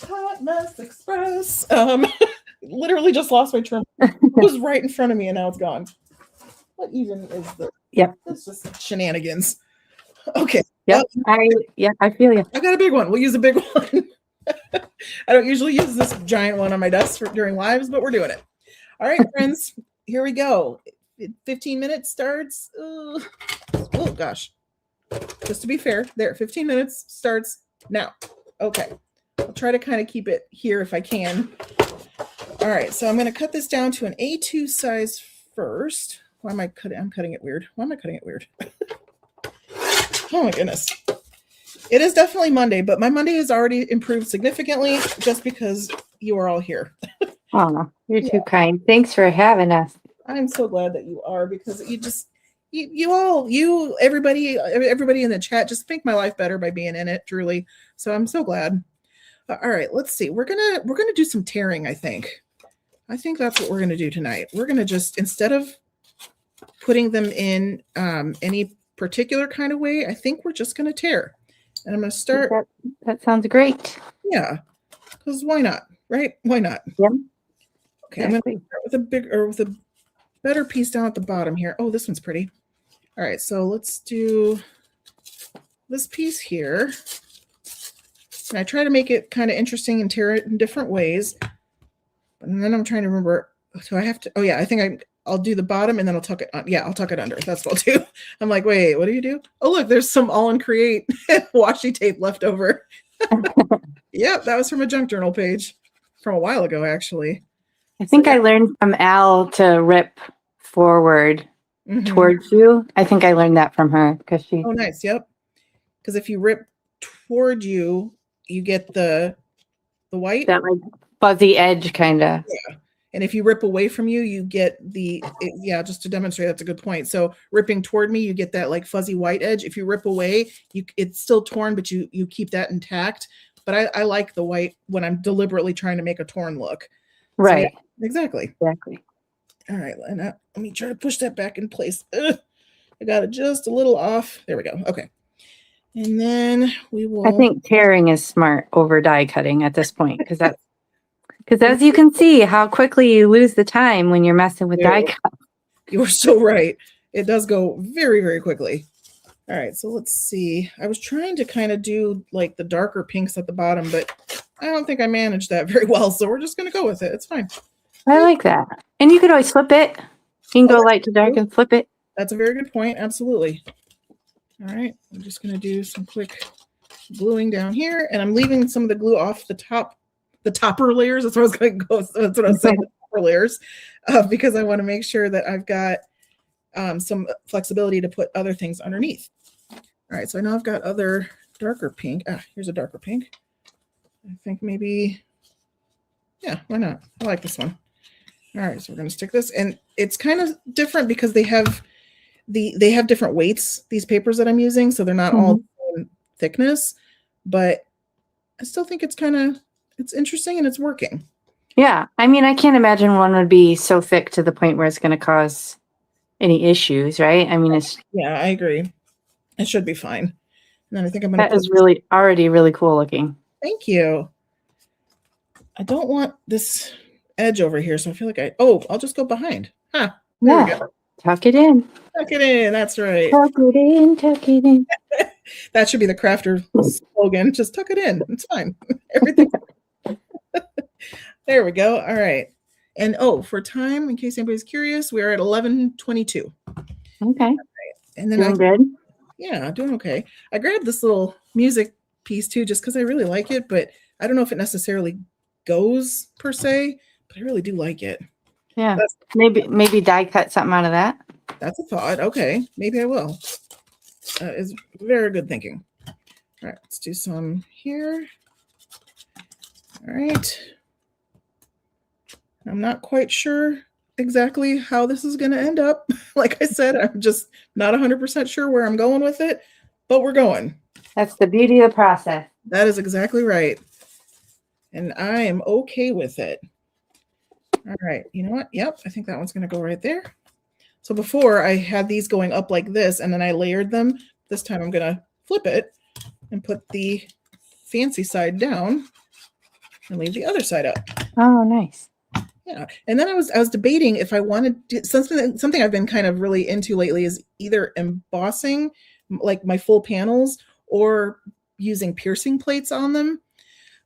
Hot Mess Express. Literally just lost my trimmer. It was right in front of me and now it's gone. What even is this? Yep. It's just shenanigans. Okay. Yep. I feel you. I got a big one. We'll use a big one. I don't usually use this giant one on my desk during lives, but we're doing it. All right, friends, here we go. 15 minutes starts. Oh gosh. Just to be fair, there, 15 minutes starts now. Okay. I'll try to kind of keep it here if I can. All right, so I'm going to cut this down to an A2 size first. Why am I cutting? I'm cutting it weird. Why am I cutting it weird? Oh my goodness. It is definitely Monday, but my Monday has already improved significantly just because you are all here. Oh, you're too kind. Thanks for having us. I'm so glad that you are, because everybody in the chat just make my life better by being in it, truly. So I'm so glad. All right, let's see. We're gonna do some tearing, I think. I think that's what we're gonna do tonight. We're gonna just, instead of putting them in any particular kind of way, I think we're just gonna tear. And I'm gonna start. That sounds great. Yeah, because why not, right? Why not? Yeah. Okay, exactly. I'm gonna start with a better piece down at the bottom here. Oh, this one's pretty. All right, so let's do this piece here. And I try to make it kind of interesting and tear it in different ways. And then I'm trying to remember. So I have to, oh yeah, I think I'll do the bottom and then I'll tuck it on. Yeah, I'll tuck it under. That's what I'll do. I'm like, wait, what do you do? Oh, look, there's some All in Create washi tape left over. Yep, that was from a junk journal page from a while ago, actually. I think I learned from Al to rip forward towards you. I think I learned that from her because she. Oh, nice. Yep. Because if you rip toward you, you get the white. That like fuzzy edge kind of. Yeah. And if you rip away from you, you get just to demonstrate, that's a good point. So ripping toward me, you get that like fuzzy white edge. If you rip away, it's still torn, but you keep that intact. But I like the white when I'm deliberately trying to make a torn look. Right. So, yeah, exactly. All right. And let me try to push that back in place. I got it just a little off. There we go. Okay. And then we will. I think tearing is smart over die cutting at this point because Because as you can see, how quickly you lose the time when you're messing with die cut. You're so right. It does go very, very quickly. All right, so let's see. I was trying to kind of do like the darker pinks at the bottom, but I don't think I managed that very well. So we're just going to go with it. It's fine. I like that. And you could always flip it. You can go light to dark and flip it. That's a very good point. Absolutely. All right, I'm just going to do some quick gluing down here, and I'm leaving some of the glue off the top, the topper layers. That's what I was going to go. That's what I was saying, the topper layers, because I want to make sure that I've got some flexibility to put other things underneath. All right, so I know I've got other darker pink. Here's a darker pink. I think maybe, yeah, why not? I like this one. All right, so we're going to stick this, and it's kind of different because they have different weights, these papers that I'm using, so they're not all the same thickness, but I still think it's interesting and it's working. Yeah, I mean, I can't imagine one would be so thick to the point where it's going to cause any issues, right? I mean, yeah, I agree. It should be fine. And then I think I'm going to. That is really already really cool looking. Thank you. I don't want this edge over here, so I feel like I'll just go behind. There we go. Tuck it in. Tuck it in. That's right. Tuck it in. Tuck it in. That should be the crafter slogan. Just tuck it in. It's fine. Everything. There we go. All right. And for time, in case anybody's curious, we're at 11:22. Okay. Right. And then doing good. Yeah, doing okay. I grabbed this little music piece too, just because I really like it, but I don't know if it necessarily goes per se, but I really do like it. Yeah. Maybe die cut something out of that. That's a thought. Okay, maybe I will. Is very good thinking. All right, let's do some here. All right. I'm not quite sure exactly how this is going to end up. Like I said, I'm just not 100% sure where I'm going with it, but we're going. That's the beauty of the process. That is exactly right. And I am okay with it. All right. You know what? Yep. I think that one's going to go right there. So before I had these going up like this, and then I layered them. This time I'm going to flip it and put the fancy side down and leave the other side up. Oh, nice. Yeah. And then I was debating if I wanted to, something I've been kind of really into lately is either embossing like my full panels or using piercing plates on them.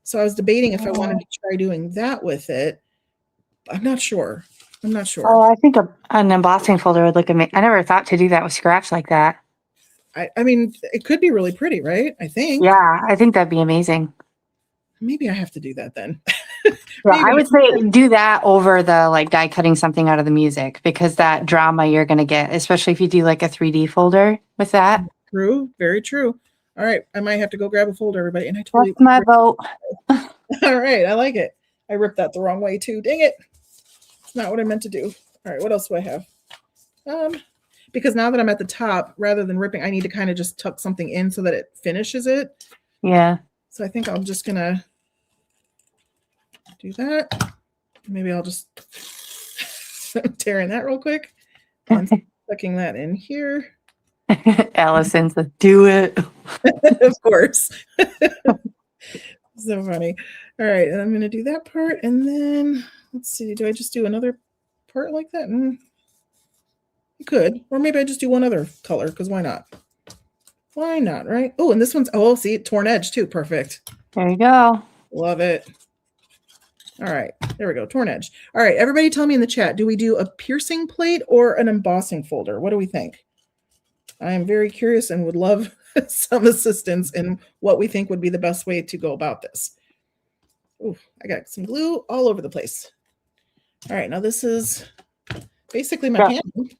So I was debating if I wanted to try doing that with it. I'm not sure. Oh, I think an embossing folder would look amazing. I never thought to do that with scraps like that. I mean, it could be really pretty, right? I think. Yeah, I think that'd be amazing. Maybe I have to do that then. Yeah, I would say do that over the like die cutting something out of the music, because that drama you're going to get, especially if you do like a 3D folder with that. True. Very true. All right. I might have to go grab a folder, everybody. And That's my vote. All right. I like it. I ripped that the wrong way too. Dang it. It's not what I meant to do. All right. What else do I have? Because now that I'm at the top, rather than ripping, I need to kind of just tuck something in so that it finishes it. Yeah. So I think I'm just going to do that. Maybe I'll just tear in that real quick and tucking that in here. Allison says, do it. Of course. So funny. All right. And I'm going to do that part. And then let's see. Do I just do another part like that? You could. Or maybe I just do one other color, because why not? Why not, right? Oh, and this one's, see, torn edge too. Perfect. There you go. Love it. All right. There we go. Torn edge. All right. Everybody tell me in the chat, do we do a piercing plate or an embossing folder? What do we think? I am very curious and would love some assistance in what we think would be the best way to go about this. Ooh, I got some glue all over the place. All right. Now this is basically my hand.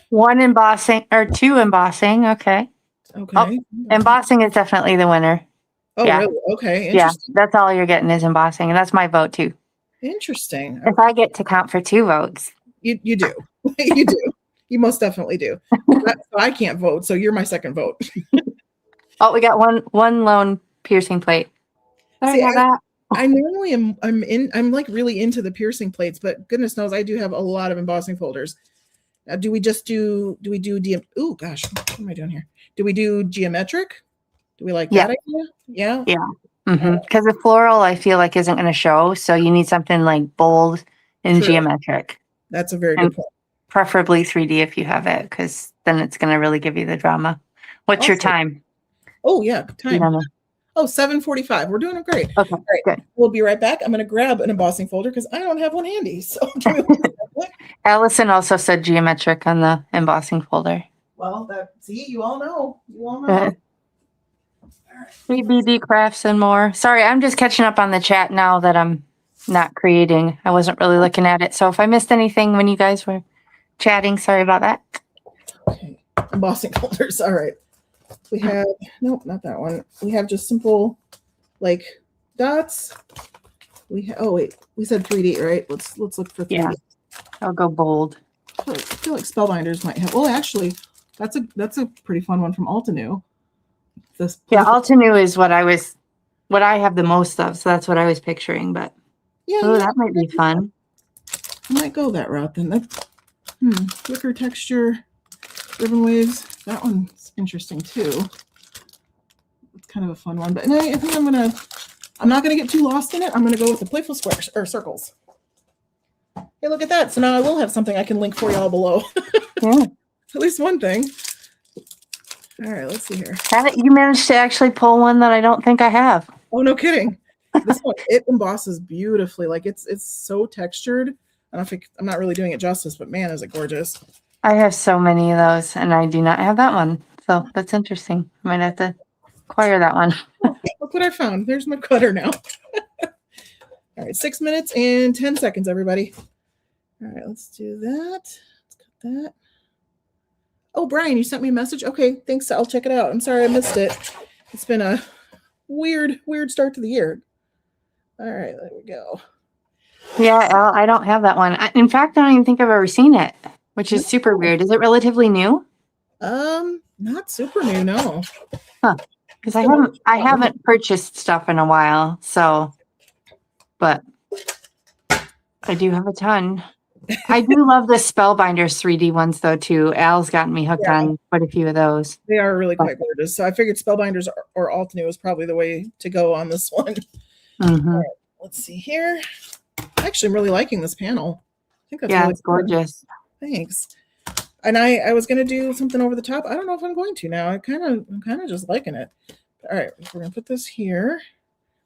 One embossing or two embossing. Okay. Okay. Oh, embossing is definitely the winner. Oh, yeah. Really? Okay. Yeah, that's all you're getting is embossing, and that's my vote too. Interesting. If I get to count for 2 votes. You do. You do. You most definitely do. I can't vote, so you're my second vote. Oh, we got one lone piercing plate. See, I normally I'm like really into the piercing plates, but goodness knows I do have a lot of embossing folders. Now, do we do oh gosh, what am I doing here? Do we do geometric? Do we like that idea? Yeah. Yeah. Because the floral, I feel like, isn't going to show. So you need something like bold and True. geometric. That's a very And good point. preferably 3D if you have it, because then it's going to really give you the drama. What's your Also, time? oh yeah, time. You know. Oh, 7:45. We're doing great. Okay, All right. good. We'll be right back. I'm going to grab an embossing folder because I don't have one handy. So give me 1 second. Allison also said geometric on the embossing folder. Well, see, you all know. You all know. 3BD crafts and more. Sorry, I'm just catching up on the chat now that I'm not creating. I wasn't really looking at it. So if I missed anything when you guys were chatting, sorry about that. Okay. Embossing folders. All right. We have, nope, not that one. We have just simple like dots. Oh wait, we said 3D, right? Let's look for 3D. Yeah. I'll go bold. I feel like Spellbinders might have. Well, actually, that's a pretty fun one from Altenew. Altenew is what I have the most of, so that's what I was picturing. But yeah, that might be fun. I might go that route then. Wicker texture, ribbon waves. That one's interesting too. It's kind of a fun one, but I think I'm not gonna get too lost in it. I'm gonna go with the playful squares or circles. Hey, look at that. So now I will have something I can link for y'all below. Yeah. At least one thing. All right, let's see here. You managed to actually pull one that I don't think I have. Oh, no kidding. This one, it embosses beautifully. Like it's so textured. I don't think I'm not really doing it justice, but man, is it gorgeous. I have so many of those, and I do not have that one. So that's interesting. I might have to acquire that one. Look what I found. There's my cutter now. All right, 6 minutes and 10 seconds, everybody. All right, let's do that. Let's cut that. Oh, Brian, you sent me a message? Okay, thanks. I'll check it out. I'm sorry I missed it. It's been a weird start to the year. All right, there we go. Yeah, I don't have that one. In fact, I don't even think I've ever seen it, which is super weird. Is it relatively new? Not super new, no. Huh. Because I haven't purchased stuff in a while, so, but I do have a ton. I do love the Spellbinders 3D ones though too. Al's gotten me hooked on quite a few of those. They are really quite gorgeous. So I figured Spellbinders or Altenew is probably the way to go on this one. Mm-hmm. All right, let's see here. Actually, I'm really liking this panel. I think that's really it's gorgeous. Thanks. And I was gonna do something over the top. I don't know if I'm going to now. I'm kind of just liking it. All right, we're gonna put this here.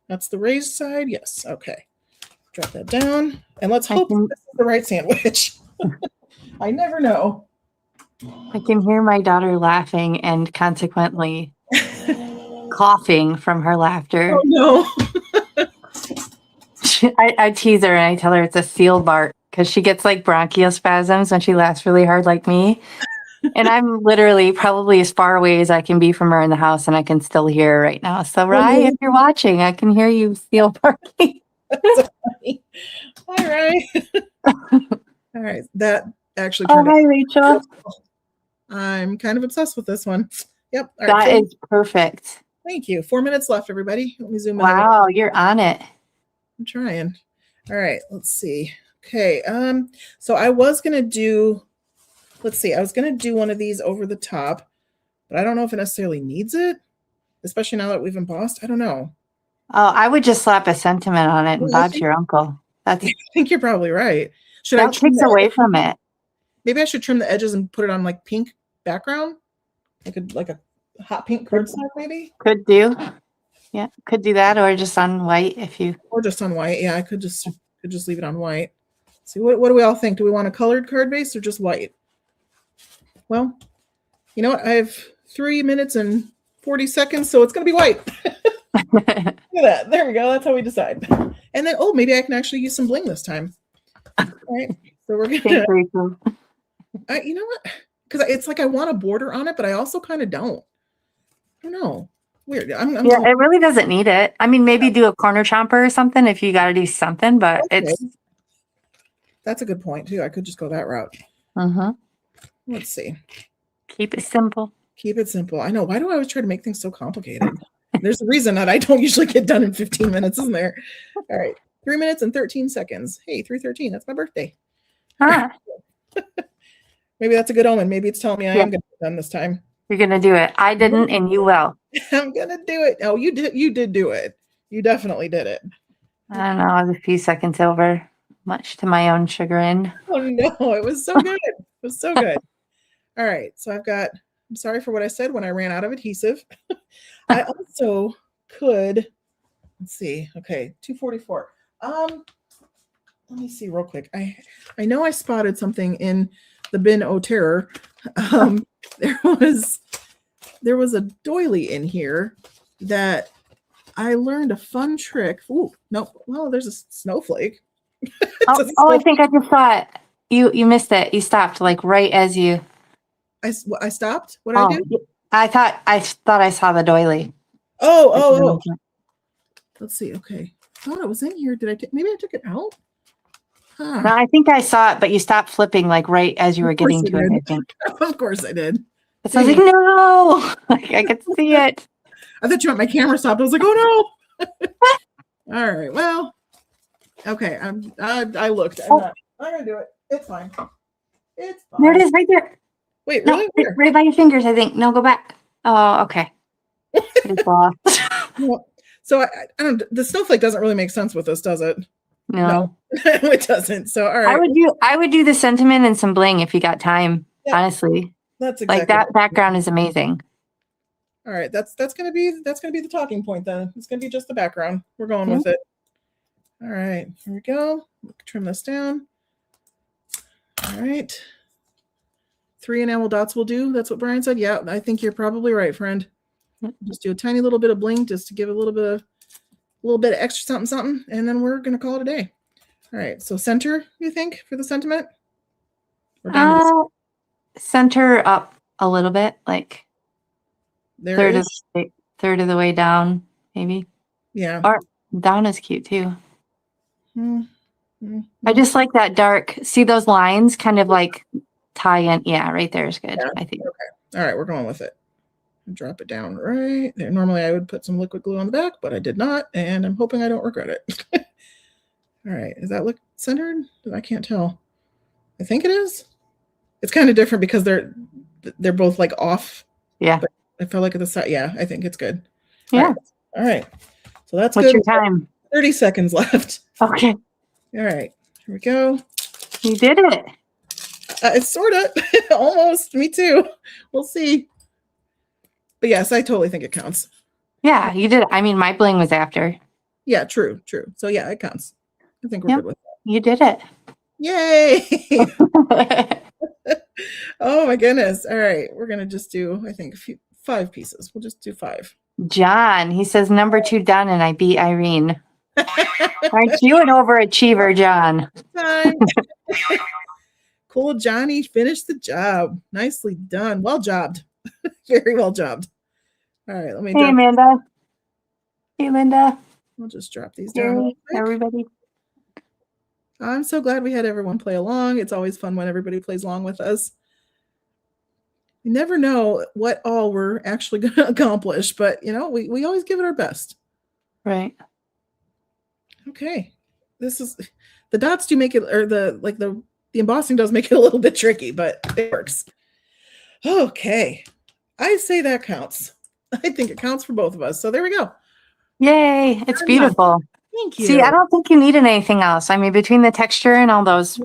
That's the raised side. Yes. Okay. Drop that down, and let's hope this is the right sandwich. I never know. I can hear my daughter laughing and consequently coughing from her laughter. Oh no. I tease her and I tell her it's a seal bark because she gets like bronchial spasms when she laughs really hard like me. And I'm literally probably as far away as I can be from her in the house, and I can still hear her right now. So, Rye, if you're watching, I can hear you seal barking. That's funny. All right. All right. That actually turned out. Hi, Rachel. I'm kind of obsessed with this one. Yep. All right, that is perfect. Thank you. 4 minutes left, everybody. Let me zoom in. Wow, you're on it. I'm trying. All right. Let's see. Okay. So I was going to do, I was going to do one of these over the top, but I don't know if it necessarily needs it, especially now that we've embossed. I don't know. Oh, I would just slap a sentiment on it and Bob's your uncle. I think you're probably right. That takes away from it. Maybe I should trim the edges and put it on like pink background, like a hot pink cardstock, maybe. Could do. Yeah, could do that, or just on white if you. Or just on white. Yeah, I could just leave it on white. See, what do we all think? Do we want a colored card base or just white? Well, you know what? I have 3 minutes and 40 seconds, so it's gonna be white. Look at that. There we go. That's how we decide. And then, maybe I can actually use some bling this time. All right. So we're gonna. You know what? Because it's like I want a border on it, but I also kind of don't. I don't know. Weird. It really doesn't need it. I mean, maybe do a corner chomper or something if you got to do something, but That's a good point too. I could just go that route. Let's see. Keep it simple. Keep it simple. I know. Why do I always try to make things so complicated? There's a reason that I don't usually get done in 15 minutes, isn't there? All right. 3 minutes and 13 seconds. Hey, 3:13. That's my birthday. Maybe that's a good omen. Maybe it's telling me I am going to get done this time. You're going to do it. I didn't, and you will. I'm going to do it. Oh, you did do it. You definitely did it. I don't know, I was a few seconds over, much to my own chagrin. Oh no, it was so good. It was so good. All right, so I'm sorry for what I said when I ran out of adhesive. I also could, let's see, okay, 244. Let me see real quick. I know I spotted something in the bin o' terror. Um, there was a doily in here that I learned a fun trick. Ooh, no, well, there's a snowflake. I think I just saw it. You missed it. You stopped like right as you. I stopped. What I do? I thought I saw the doily. Oh. Let's see. Okay, I thought it was in here. Did I maybe I took it out? Huh. No, I think I saw it, but you stopped flipping like right as you were getting to it. I think. Of course I did. So I was like, no, like, I could see it. I thought you meant my camera stopped. I was like, oh no. All right. Well, okay. I looked. I'm not gonna do it. It's fine. It's fine. There it is, right there. Wait, really? No, right by your fingers, I think. No, go back. Oh, okay. Well, so I don't. The snowflake doesn't really make sense with this, does it? No, it doesn't. So all right. I would do the sentiment and some bling if you got time. Yeah. Honestly, that's exactly like that background is amazing. All right, that's gonna be the talking point then. It's gonna be just the background. We're going with it. All right, here we go. Trim this down. All right. 3 enamel dots will do. That's what Brian said. Yeah, I think you're probably right, friend. Just do a tiny little bit of bling just to give a little bit of extra something, and then we're gonna call it a day. All right. So center, you think, for the sentiment? Or down center up a little bit, like third of the way down, maybe. Yeah. Or down is cute too. I just like that dark. See those lines kind of like tie in. Yeah, right there is good. Yeah. I think. Okay. All right, we're going with it. Drop it down right there. Normally I would put some liquid glue on the back, but I did not, and I'm hoping I don't regret it. All right, does that look centered? I can't tell. I think it is. It's kind of different because they're both like off. Yeah. But I feel like at the side. Yeah, I think it's good. Yeah. All right. So that's What's good. your time? 30 seconds left. Okay. All right. Here we go. You did it. It's sort of almost. Me too. We'll see. But yes, I totally think it counts. Yeah, you did. I mean, my bling was after. Yeah, true. So yeah, it counts. I think we're good with that. You did it. Yay! Oh my goodness. All right. We're going to just do, I think, 5 pieces. We'll just do 5. John, he says number 2 done and I beat Irene. Aren't you an overachiever, John? Cool, Johnny finished the job. Nicely done. Well jobbed. Very well jobbed. All right, let me. Hey, Amanda. Hey, Linda. We'll just drop these down. Everybody. I'm so glad we had everyone play along. It's always fun when everybody plays along with us. You never know what all we're actually going to accomplish, but you know, we always give it our best. Right. Okay. This is the dots do make it, or the embossing does make it a little bit tricky, but it works. Okay. I say that counts. I think it counts for both of us. So there we go. Yay. It's beautiful. Thank you. See, I don't think you needed anything else. I mean, between the texture and all those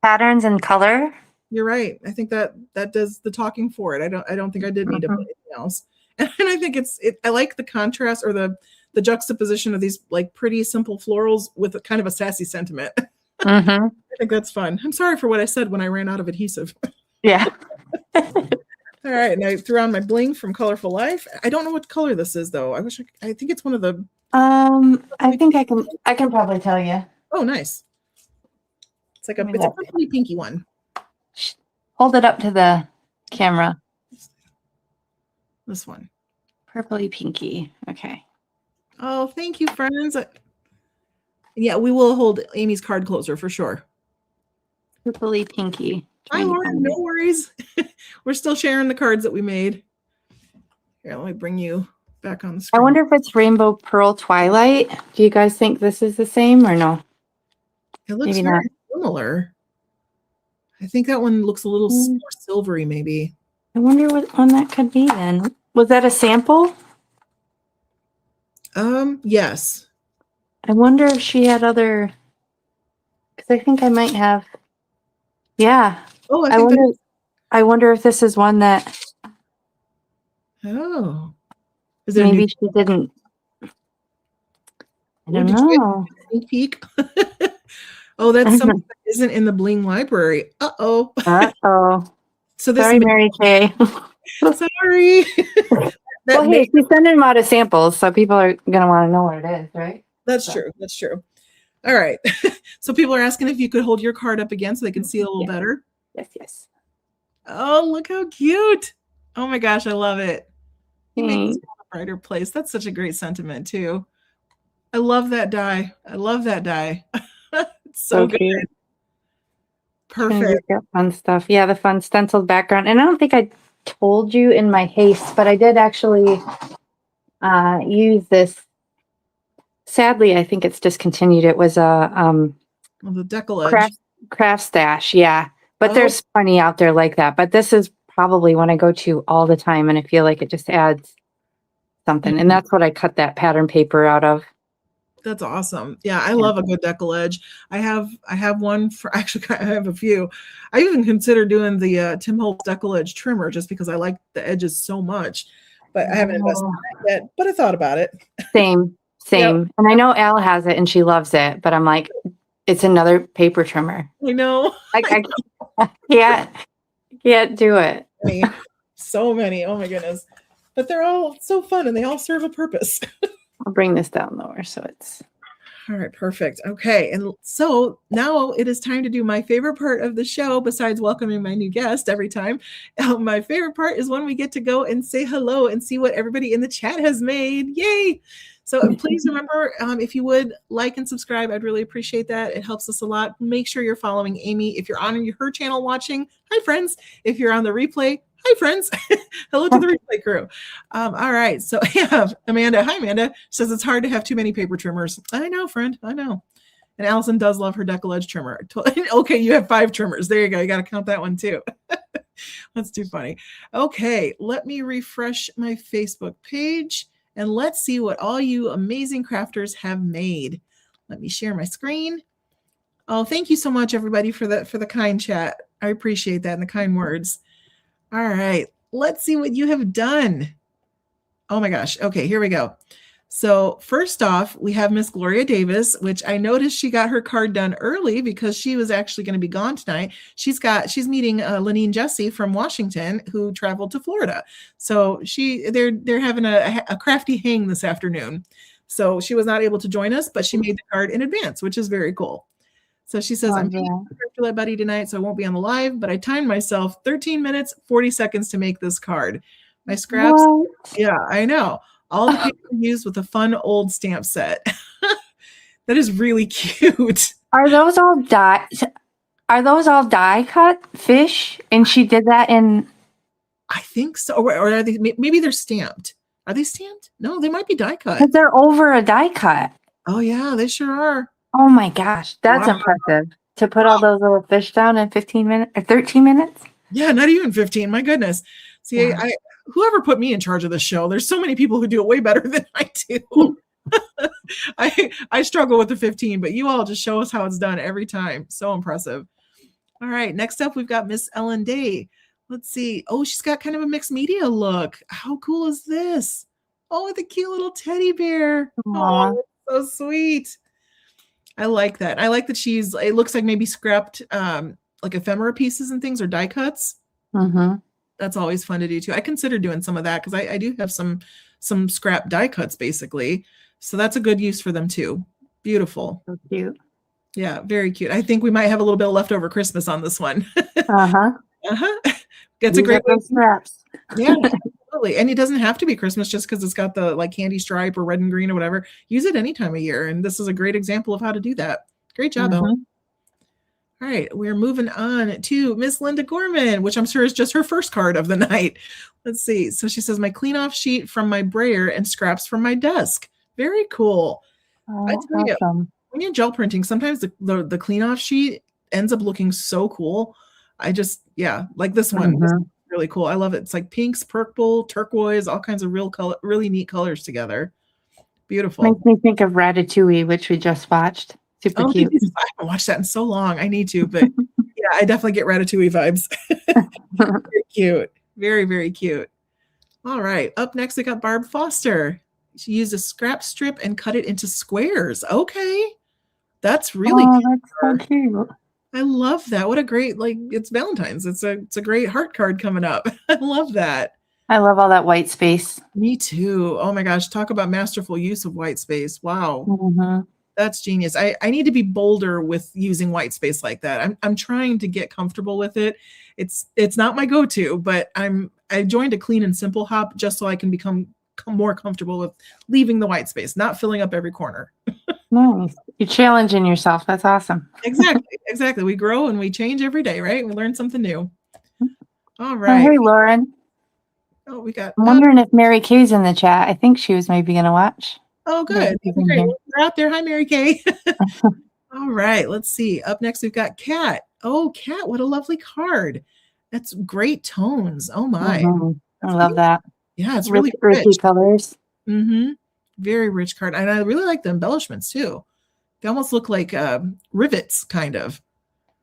patterns and color. You're right. I think that does the talking for it. I don't think I did need to put anything else. And I think I like the contrast or the juxtaposition of these like pretty simple florals with a kind of a sassy sentiment. I think that's fun. I'm sorry for what I said when I ran out of adhesive. Yeah. All right, and I threw on my bling from Colorful Life. I don't know what color this is though. I think it's one of the. I think I can probably tell you. Oh, nice. It's like it's a purpley pinky one. Hold it up to the camera. This one. Purpley pinky. Okay. Oh, thank you, friends. Yeah, we will hold Amy's card closer for sure. Purpley pinky. Hi, Lauren. No worries. We're still sharing the cards that we made. Here, let me bring you back on the screen. I wonder if it's Rainbow Pearl Twilight. Do you guys think this is the same or no? It looks very similar. I think that one looks a little more silvery, maybe. I wonder what one that could be then. Was that a sample? Yes. I wonder if she had other, because I think I might have. Yeah. Oh, I I think that. wonder. I wonder if this is one that Oh, is there a new? maybe she didn't. I Oh, don't did you get know. a sneak peek? Oh, that's something that isn't in the Bling library. Uh-oh. Uh-oh. So this Sorry, may, Mary Kay. sorry. Well, That may, hey, she's sending them out as samples, so people are going to want to know what it is, right? that's So, true. That's true. All right. So people are asking if you could hold your card up again so they can see it a little yeah. better. Yes, yes. Oh, look how cute. Oh my gosh, I love it. You make this Thanks. world a brighter place. That's such a great sentiment too. I love that die. I love that die. It's so So good. cute. Trying to Perfect. get fun stuff. Yeah, the fun stenciled background. And I don't think I told you in my haste, but I did actually use this. Sadly, I think it's discontinued. It was a Well, the decollage. craft stash. Yeah, but Oh, there's plenty out there like that. But this is probably one I go to all the time, and I feel like it just adds something. And that's what I cut that pattern paper out of. that's awesome. Yeah, I Yeah. love a good decollage. I have one for actually I have a few. I even consider doing the Tim Holtz decollage trimmer just because I like the edges so much. But I haven't invested in that yet, but I thought about it. Same, Yep. same. And I know Elle has it and she loves it, but I'm like, it's another paper trimmer. I know. I can't do it. Many. So many. Oh my goodness. But they're all so fun and they all serve a purpose. I'll bring this down lower so it's All right, perfect. Okay, and so now it is time to do my favorite part of the show, besides welcoming my new guest every time. My favorite part is when we get to go and say hello and see what everybody in the chat has made. Yay! So please remember, if you would like and subscribe, I'd really appreciate that. It helps us a lot. Make sure you're following Amy. If you're on her channel watching, hi friends. If you're on the replay, hi friends. Hello to the replay crew. All right. So yeah, Amanda. Hi, Amanda. Says it's hard to have too many paper trimmers. I know, friend. I know. And Allison does love her decollage trimmer. Okay, you have 5 trimmers. There you go. You got to count that one too. That's too funny. Okay, let me refresh my Facebook page and let's see what all you amazing crafters have made. Let me share my screen. Oh, thank you so much, everybody, for the kind chat. I appreciate that and the kind words. All right, let's see what you have done. Oh my gosh. Okay, here we go. So first off, we have Miss Gloria Davis, which I noticed she got her card done early because she was actually going to be gone tonight. She's meeting Lenine Jesse from Washington, who traveled to Florida. So they're having a crafty hang this afternoon. So she was not able to join us, but she made the card in advance, which is very cool. So she says, I'm meeting my buddy tonight, so I won't be on the live, but I timed myself 13 minutes, 40 seconds to make this card. My scraps, yeah, I know. All the paper used with a fun old stamp set. That is really cute. Are those all die? Are those all die cut fish? And she did that in. I think so. Or are they? Maybe they're stamped. Are they stamped? No, they might be die cut. Because they're over a die cut. Oh yeah, they sure are. Oh my gosh, that's Wow. impressive. To put all those little fish down in 15 minutes or 13 minutes? Yeah, not even 15. My goodness. See, Yeah. Whoever put me in charge of the show, there's so many people who do it way better than I do. I struggle with the 15, but you all just show us how it's done every time. So impressive. All right, next up we've got Miss Ellen Day. Let's see. Oh, she's got kind of a mixed media look. How cool is this? Oh, with a cute little teddy bear. Aww. Oh, so sweet. I like that. I like that it looks like maybe scrapped like ephemera pieces and things or die cuts. Mm-hmm. That's always fun to do too. I consider doing some of that because I do have some scrap die cuts basically. So that's a good use for them too. Beautiful. So cute. Yeah, very cute. I think we might have a little bit of leftover Christmas on this one. Uh-huh. That's a great way. Scraps. Yeah, absolutely. And it doesn't have to be Christmas just because it's got the like candy stripe or red and green or whatever. Use it any time of year. And this is a great example of how to do that. Great job, Ellen. All right, we're moving on to Miss Linda Gorman, which I'm sure is just her first card of the night. Let's see. So she says, my clean off sheet from my brayer and scraps from my desk. Very cool. Oh, I tell you, when you're gel printing, sometimes the clean off sheet ends up looking so cool. Like this one. This is really cool. I love it. It's like pinks, purple, turquoise, all kinds of really neat colors together. Beautiful. Makes me think of Ratatouille, which we just watched. Super Oh, cute. I haven't watched that in so long. I need to, but yeah, I definitely get Ratatouille vibes. Very cute. Very, very cute. All right. Up next, we got Barb Foster. She used a scrap strip and cut it into squares. Okay. That's really Oh, that's so clever. cute. I love that. What a great, like, it's Valentine's. It's a great heart card coming up. I love that. I love all that white space. Me too. Oh my gosh. Talk about masterful use of white space. Wow. Mm-hmm. That's genius. I need to be bolder with using white space like that. I'm trying to get comfortable with it. It's not my go-to, but I joined a clean and simple hop just so I can become more comfortable with leaving the white space, not filling up every corner. Nice. You're challenging yourself. That's awesome. Exactly. We grow and we change every day, right? We learn something new. All Oh, right. hey, Lauren. Oh, we got. I'm wondering if Mary Kay's in the chat. I think she was maybe going to watch. Oh, good. She's Okay, in great. here. You're out there. Hi, Mary Kay. All right. Let's see. Up next, we've got Kat. Oh, Kat, what a lovely card. That's great tones. Oh my. Mhm. I That's love that. Yeah, it's really Rich, rich. colors. Mm-hmm. Very rich card. And I really like the embellishments too. They almost look like rivets, kind of.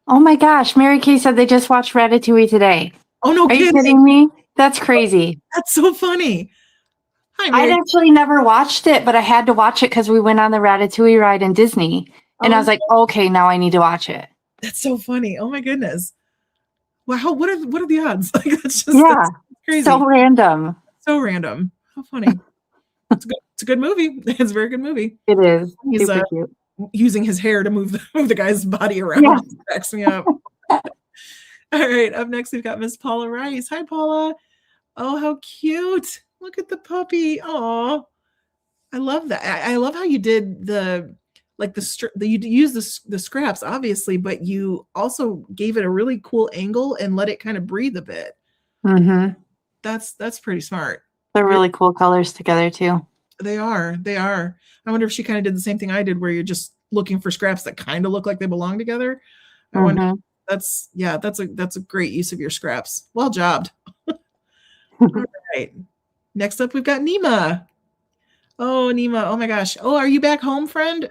Oh my gosh. Mary Kay said they just watched Ratatouille today. Oh, no Are you kidding. kidding me? That's crazy. That's so funny. Hi, I'd Mary. actually never watched it, but I had to watch it because we went on the Ratatouille ride in Disney. And I was like, okay, now I need to watch it. That's so funny. Oh my goodness. Wow, what are the odds? Like that's Yeah. crazy. So random. So random. How funny. It's a good movie. It's a very good movie. It is. He's Super cute. using his hair to move the guy's body around. Yeah. It cracks me up. All right. Up next, we've got Miss Paula Rice. Hi, Paula. Oh, how cute. Look at the puppy. Oh, I love that. I love how you did you used the scraps, obviously, but you also gave it a really cool angle and let it kind of breathe a bit. Mm-hmm. That's pretty smart. They're really cool colors together too. They are. I wonder if she kind of did the same thing I did, where you're just looking for scraps that kind of look like they belong together. I wonder. That's a great use of your scraps. Well jobbed. All right. Next up, we've got Nima. Oh, Nima. Oh my gosh. Oh, are you back home, friend?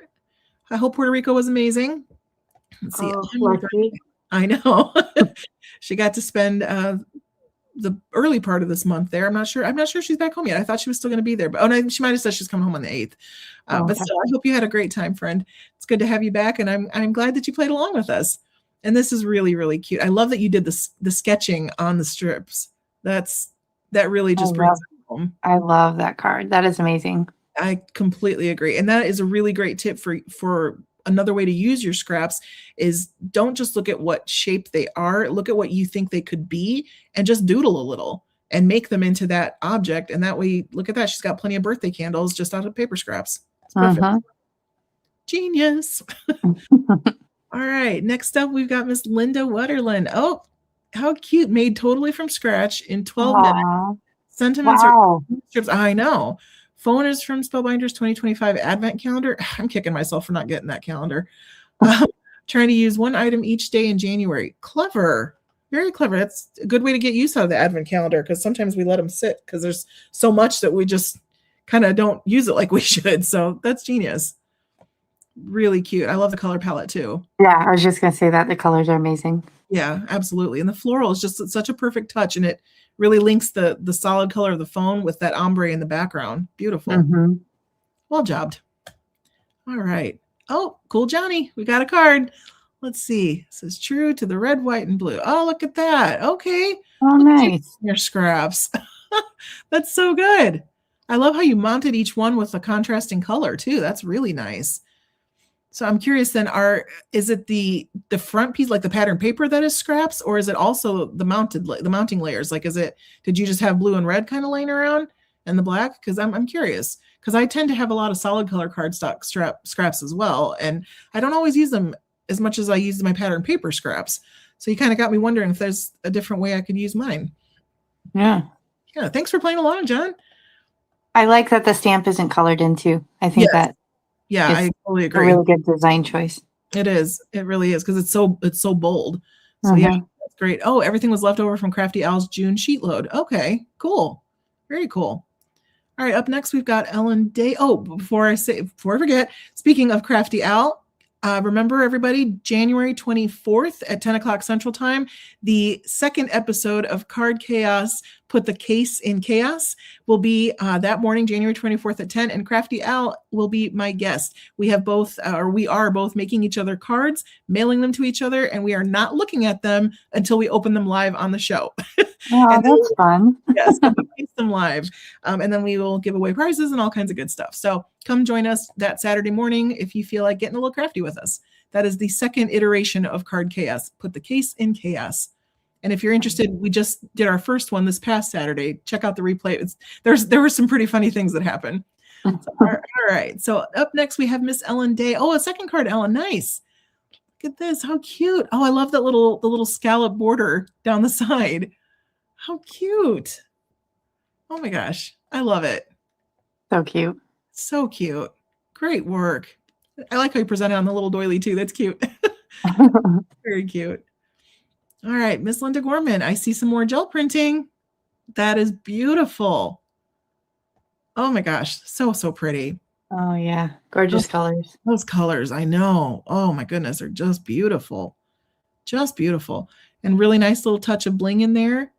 I hope Puerto Rico was amazing. Let's see. I know. She got to spend the early part of this month there. I'm not sure she's back home yet. I thought she was still going to be there, but no, she might have said she's coming home on the 8th. But still, I hope you had a great time, friend. It's good to have you back, and I'm glad that you played along with us. And this is really, really cute. I love that you did the sketching on the strips. That really just brings it home. I love that card. That is amazing. I completely agree. And that is a really great tip for another way to use your scraps is don't just look at what shape they are, look at what you think they could be and just doodle a little and make them into that object. And that way, look at that. She's got plenty of birthday candles just out of paper scraps. It's perfect. Genius. All right. Next up, we've got Miss Linda Wetterland. Oh, how cute. Made totally from scratch in 12 minutes. Sentiments are strips. I know. Phone is from Spellbinders 2025 Advent Calendar. I'm kicking myself for not getting that calendar. Trying to use one item each day in January. Clever. Very clever. That's a good way to get use out of the Advent Calendar because sometimes we let them sit because there's so much that we just kind of don't use it like we should. So that's genius. Really cute. I love the color palette too. Yeah, I was just going to say that. The colors are amazing. Yeah, absolutely. And the floral is just such a perfect touch, and it really links the solid color of the phone with that ombre in the background. Beautiful. Well jobbed. All right. Oh, cool, Johnny. We got a card. Let's see. It says true to the red, white, and blue. Oh, look at that. Okay. Oh, nice. Your scraps. That's so good. I love how you mounted each one with a contrasting color too. That's really nice. So I'm curious then, is it the front piece, like the pattern paper that is scraps, or is it also the mounting layers? Like, did you just have blue and red kind of laying around and the black? Because I'm curious, because I tend to have a lot of solid color cardstock scraps as well. And I don't always use them as much as I use my pattern paper scraps. So you kind of got me wondering if there's a different way I could use mine. Yeah. Yeah. Thanks for playing along, John. I like that the stamp isn't colored in too. I think that. Yeah, I totally agree. A really good design choice. It is. It really is because it's so bold. So yeah, that's great. Oh, everything was left over from Crafty Owl's June sheet load. Okay, cool. Very cool. All right, up next we've got Ellen Day. Oh, before I forget, speaking of Crafty Al, remember everybody, January 24th at 10 o'clock Central Time, the second episode of Card Chaos, Put the Case in Chaos, will be that morning, January 24th at 10, and Crafty Al will be my guest. We are both making each other cards, mailing them to each other, and we are not looking at them until we open them live on the show. Oh, that's fun. Yes, we'll face them live. And then we will give away prizes and all kinds of good stuff. So come join us that Saturday morning if you feel like getting a little crafty with us. That is the second iteration of Card Chaos. Put the case in chaos. And if you're interested, we just did our first one this past Saturday. Check out the replay. There were some pretty funny things that happened. So, all right. So up next, we have Miss Ellen Day. Oh, a second card, Ellen. Nice. Look at this. How cute. Oh, I love that the little scallop border down the side. How cute. Oh my gosh. I love it. So cute. So cute. Great work. I like how you presented on the little doily too. That's cute. Very cute. All right, Miss Linda Gorman, I see some more gel printing. That is beautiful. Oh my gosh, so pretty. Oh yeah, gorgeous colors. Those colors, I know. Oh my goodness, they're just beautiful. Just beautiful. And really nice little touch of bling in there.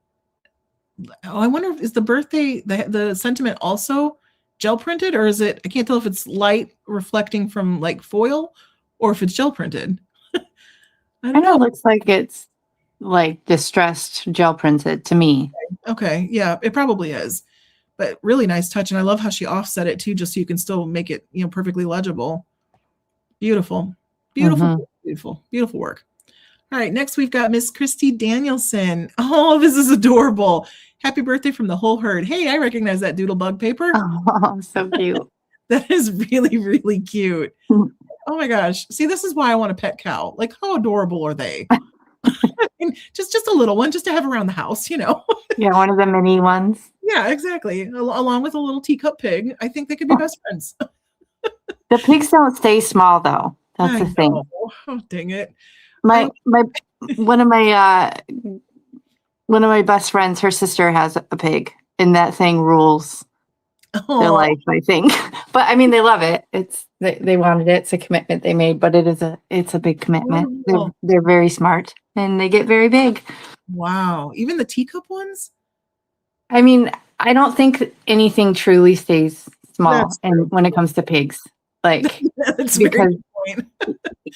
Oh, I wonder if is the birthday, the sentiment also gel printed, or is it, I can't tell if it's light reflecting from like foil or if it's gel printed. I don't know. It looks like it's like distressed gel printed to me. Okay. Yeah, it probably is. But really nice touch. And I love how she offset it too, just so you can still make it, perfectly legible. Beautiful. Beautiful, beautiful work. All right, next we've got Miss Christy Danielson. Oh, this is adorable. Happy birthday from the whole herd. Hey, I recognize that doodle-bug paper. Oh, so cute. That is really, really cute. Oh my gosh. See, this is why I want a pet cow. Like, how adorable are they? just a little one, just to have around the house, Yeah, one of the mini ones. Yeah, exactly. Along with a little teacup pig. I think they could be best friends. The pigs don't stay small though. That's the thing. Oh, dang it. My one of my best friends, her sister has a pig, and that thing rules their life, I think. But I mean, they love it. They wanted it. It's a commitment they made, but it's a big commitment. They're very smart and they get very big. Wow. Even the teacup ones? I mean, I don't think anything truly stays small and when it comes to pigs. Like that's because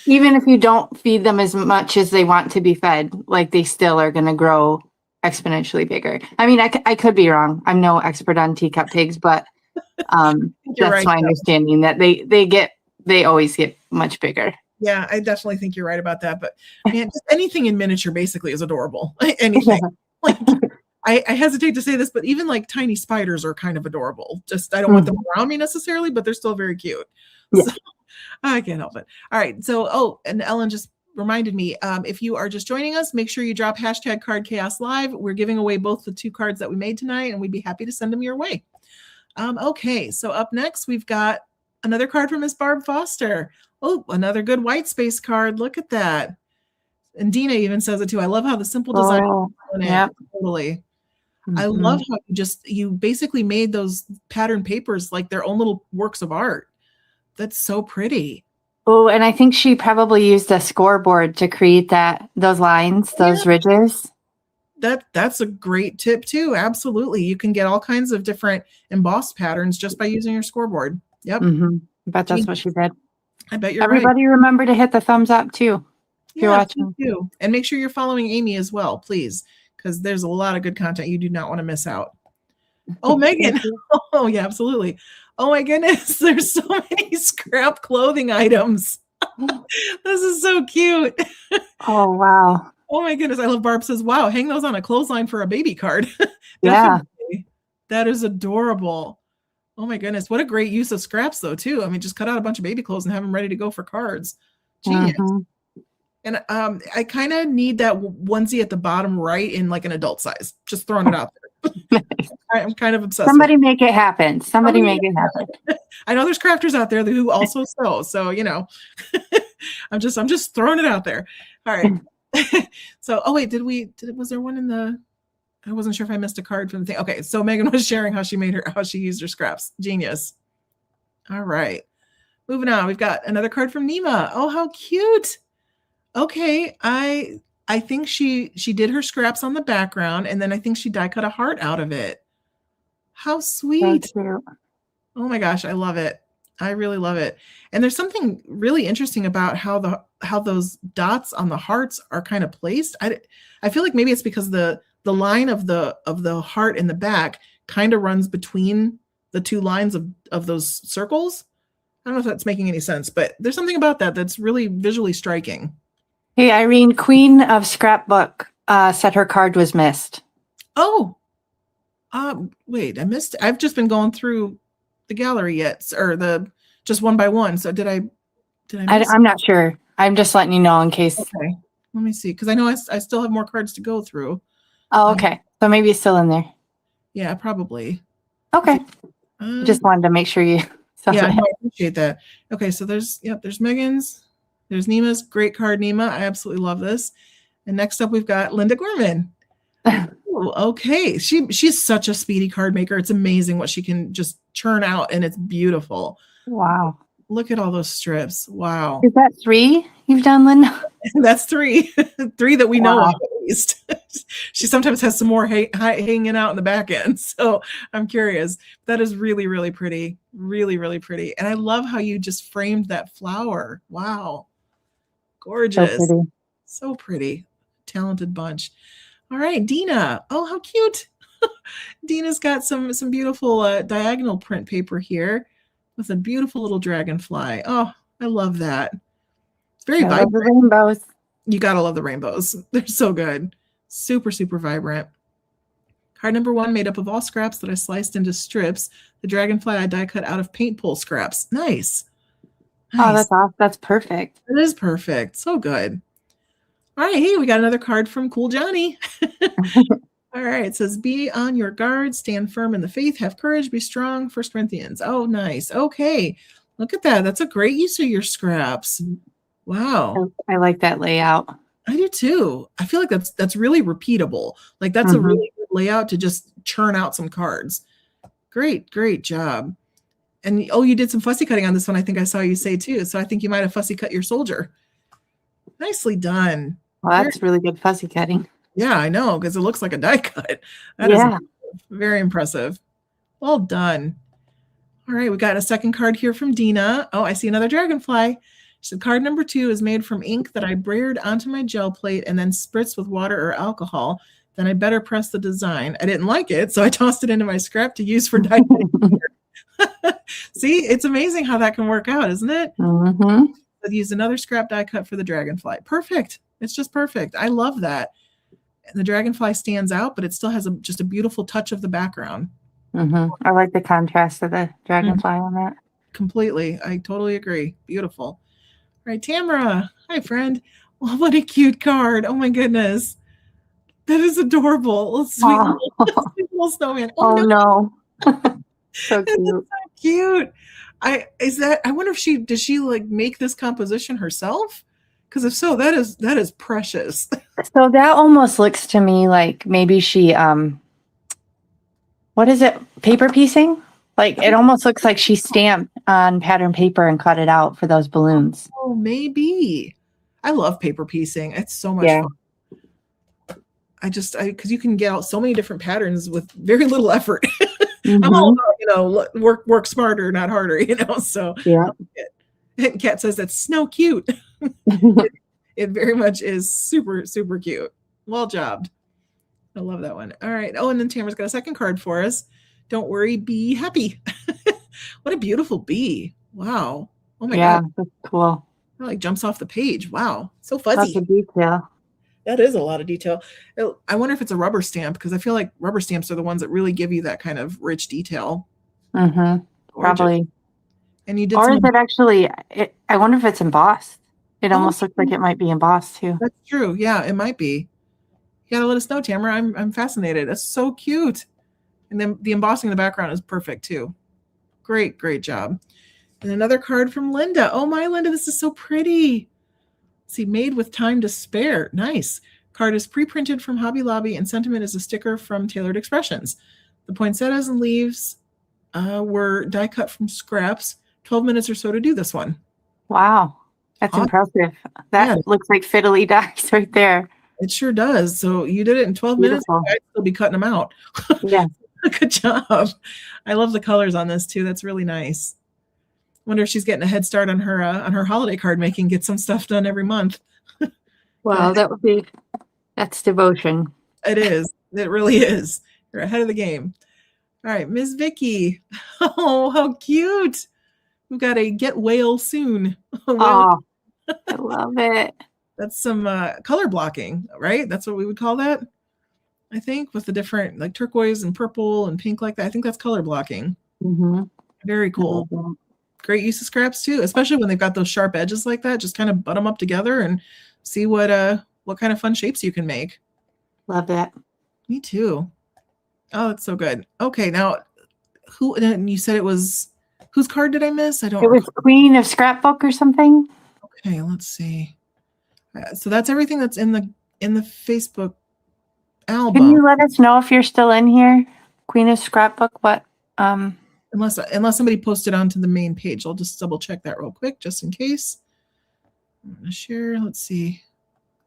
even if you don't feed them as much as they want to be fed, like they still are going to grow exponentially bigger. I mean, I could be wrong. I'm no expert on teacup pigs, but that's my understanding that they always get much bigger. Yeah, I definitely think you're right about that. But man, just anything in miniature basically is adorable. Anything. Like I hesitate to say this, but even like tiny spiders are kind of adorable. Just I don't want them around me necessarily, but they're still very cute. Yeah. So, I can't help it. All right. So, and Ellen just reminded me, if you are just joining us, make sure you drop hashtag Card Chaos Live. We're giving away both the 2 cards that we made tonight, and we'd be happy to send them your way. Okay. So up next, we've got another card from Miss Barb Foster. Oh, another good white space card. Look at that. And Dina even says it too. I love how the simple design. Yeah, totally. I love how you basically made those pattern papers like their own little works of art. That's so pretty. Oh, and I think she probably used a scoreboard to create those lines, those ridges. That's a great tip too. Absolutely. You can get all kinds of different embossed patterns just by using your scoreboard. Yep. I bet that's what she did. I bet you're Everybody remember to hit the thumbs up too. If you're watching. Too. And make sure you're following Amy as well, please, because there's a lot of good content you do not want to miss out. Oh, Megan. Oh, yeah, absolutely. Oh my goodness. There's so many scrap clothing items. This is so cute. Oh, wow. Oh my goodness. I love Barb says, wow, hang those on a clothesline for a baby card. Yeah. That is adorable. Oh my goodness. What a great use of scraps though, too. I mean, just cut out a bunch of baby clothes and have them ready to go for cards. Genius. And I kind of need that onesie at the bottom right in like an adult size. Just throwing it out there. I'm kind of obsessed. Somebody make it happen. Somebody make it happen. I know there's crafters out there who also sew. So, I'm just throwing it out there. All right. So, oh wait, was there one in the I wasn't sure if I missed a card from the thing. Okay, so Megan was sharing how she used her scraps. Genius. All right. Moving on. We've got another card from Nima. Oh, how cute. Okay, I think she did her scraps on the background, and then I think she die cut a heart out of it. How So sweet. cute. Oh my gosh, I love it. I really love it. And there's something really interesting about how those dots on the hearts are kind of placed. I feel like maybe it's because the line of the heart in the back kind of runs between the two lines of those circles. I don't know if that's making any sense, but there's something about that that's really visually striking. Hey, Irene, Queen of Scrapbook said her card was missed. Oh, wait, I missed. I've just been going through the gallery yet, or the just one by one. So did I miss? I'm not sure. I'm just letting you know in case. Okay, let me see, because I know I still have more cards to go through. Oh, okay. So maybe it's still in there. Yeah, probably. Okay. Just wanted to make sure you saw yeah, that. no, I appreciate that. Okay, so there's Megan's, there's Nima's. Great card, Nima. I absolutely love this. And next up, we've got Linda Gorman. Ooh, okay, she's such a speedy card maker. It's amazing what she can just churn out, and it's beautiful. Wow. Look at all those strips. Wow. Is that 3 you've done, Linda? That's 3. 3 that we know Wow. of, at least. She sometimes has some more hanging out in the back end. So I'm curious. That is really, really pretty. Really, really pretty. And I love how you just framed that flower. Wow. Gorgeous. So pretty. So pretty. Talented bunch. All right, Dina. Oh, how cute. Dina's got some beautiful diagonal print paper here with a beautiful little dragonfly. Oh, I love that. It's very I love vibrant. the rainbows. You gotta love the rainbows. They're so good. Super, super vibrant. Card number 1, made up of all scraps that I sliced into strips. The dragonfly I die cut out of paint pull scraps. Nice. Oh, that's awesome. That's perfect. It is perfect. So good. All right, hey, we got another card from Cool Johnny. All right, it says, be on your guard, stand firm in the faith, have courage, be strong. 1 Corinthians. Oh, nice. Okay, look at that. That's a great use of your scraps. Wow. I like that layout. I do too. I feel like that's really repeatable. Like that's a really good layout to just churn out some cards. Great, great job. And oh, you did some fussy cutting on this one. I think I saw you say too. So I think you might have fussy cut your soldier. Nicely done. Well, that's really good fussy cutting. Yeah, I know, because it looks like a die cut. That is very impressive. Well done. All right, we got a second card here from Dina. Oh, I see another dragonfly. She said, card number 2 is made from ink that I brayered onto my gel plate and then spritzed with water or alcohol. Then I better press the design. I didn't like it, so I tossed it into my scrap to use for die cut. See, it's amazing how that can work out, isn't it? I've used another scrap die cut for the dragonfly. Perfect. It's just perfect. I love that. And the dragonfly stands out, but it still has just a beautiful touch of the background. I like the contrast of the dragonfly on that. Completely. I totally agree. Beautiful. All right, Tamara. Hi, friend. Well, what a cute card. Oh, my goodness. That is adorable. Sweet, little snowman. Oh, no. So cute. So cute. I wonder if does she like make this composition herself? Because if so, that is precious. So that almost looks to me like maybe she what is it? Paper piecing? Like it almost looks like she stamped on pattern paper and cut it out for those balloons. Oh, maybe. I love paper piecing. It's so much fun. Because you can get out so many different patterns with very little effort. I'm all about, work smarter, not harder, so yeah. Kat says that's snow cute. It very much is super, super cute. Well jobbed. I love that one. All right. Oh, and then Tamara's got a second card for us. Don't worry, be happy. What a beautiful bee. Wow. Oh my God. That's cool. It like jumps off the page. Wow. So fuzzy. Lots of detail. That is a lot of detail. I wonder if it's a rubber stamp, because I feel like rubber stamps are the ones that really give you that kind of rich detail. Probably. And you did. Or is it actually? I wonder if it's embossed. It almost looks like it might be embossed too. That's true. Yeah, it might be. You gotta let us know, Tamara. I'm fascinated. That's so cute. And then the embossing in the background is perfect too. Great, great job. And another card from Linda. Oh my, Linda, this is so pretty. See, made with time to spare. Nice. Card is pre-printed from Hobby Lobby, and sentiment is a sticker from Tailored Expressions. The poinsettias and leaves were die cut from scraps. 12 minutes or so to do this one. Wow. That's impressive. That looks like fiddly dice right there. It sure does. So you did it in 12 minutes. I'd still be cutting them out. Yeah. Good job. I love the colors on this too. That's really nice. Wonder if she's getting a head start on her holiday card making. Get some stuff done every month. Well, that's devotion. It is. It really is. You're ahead of the game. All right, Ms. Vicky. Oh, how cute. We've got a get whale soon. Oh, I love it. That's some color blocking, right? That's what we would call that, I think, with the different like turquoise and purple and pink like that. I think that's color blocking. Mm-hmm. Very cool. Great use of scraps too, especially when they've got those sharp edges like that. Just kind of butt them up together and see what kind of fun shapes you can make. Love that. Me too. Oh, it's so good. Okay, now you said it was whose card did I miss? It was Queen of Scrapbook or something. Okay, let's see. So that's everything that's in the Facebook album. Can you let us know if you're still in here? Queen of Scrapbook, what? Unless somebody posted onto the main page. I'll just double check that real quick just in case. I'm gonna share. Let's see.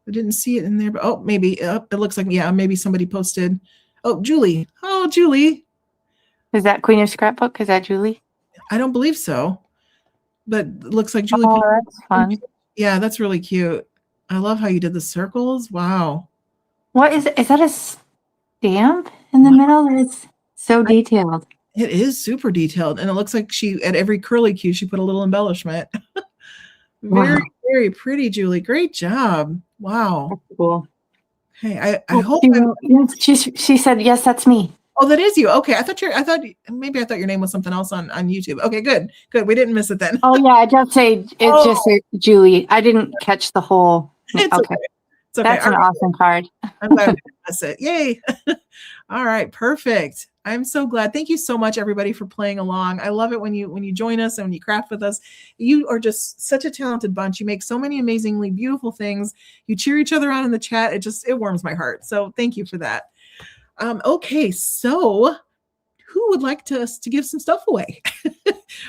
I didn't see it in there, but maybe it looks like maybe somebody posted. Oh, Julie. Oh, Julie. Is that Queen of Scrapbook? Is that Julie? I don't believe so. But it looks like Julie. Oh, that's fun. Yeah, that's really cute. I love how you did the circles. Wow. What is that a stamp in the middle? It's so detailed. It is super detailed. And it looks like at every curly cue, she put a little embellishment. Very, very pretty, Julie. Great job. Wow. That's cool. Hey, I hope she said, yes, that's me. Oh, that is you. Okay. I thought your name was something else on YouTube. Okay, good. We didn't miss it then. Oh yeah, it just said Julie. I didn't catch the whole. It's okay. It's okay. That's an awesome card. I'm glad we didn't miss it. Yay. All right, perfect. I'm so glad. Thank you so much, everybody, for playing along. I love it when you join us and when you craft with us. You are just such a talented bunch. You make so many amazingly beautiful things. You cheer each other on in the chat. It warms my heart. So thank you for that. Okay, so who would like to give some stuff away?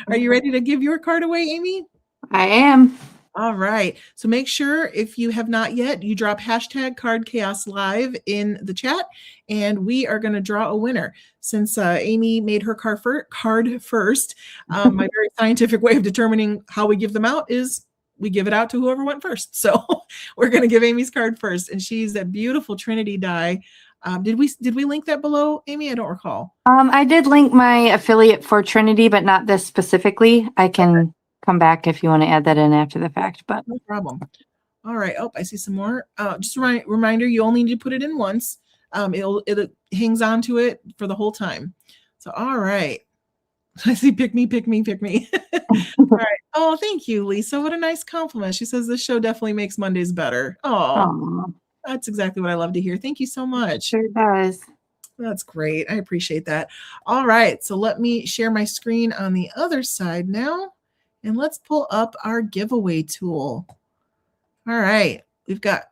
Are you ready to give your card away, Amy? I am. All right. So make sure if you have not yet, you drop #CardChaosLive in the chat, and we are going to draw a winner. Since Amy made her card first, my very scientific way of determining how we give them out is we give it out to whoever went first. So we're going to give Amy's card first, and she's that beautiful Trinity die. Did we link that below, Amy? I don't recall. I did link my affiliate for Trinity, but not this specifically. I can come back if you want to add that in after the fact, but no problem. All right. Oh, I see some more. Just a reminder, you only need to put it in once. It hangs on to it for the whole time. So, all right. I see pick me. All right. Oh, thank you, Lisa. What a nice compliment. She says this show definitely makes Mondays better. Oh, that's exactly what I love to hear. Thank you so much. Sure does. That's great. I appreciate that. All right. So let me share my screen on the other side now. And let's pull up our giveaway tool. All right. We've got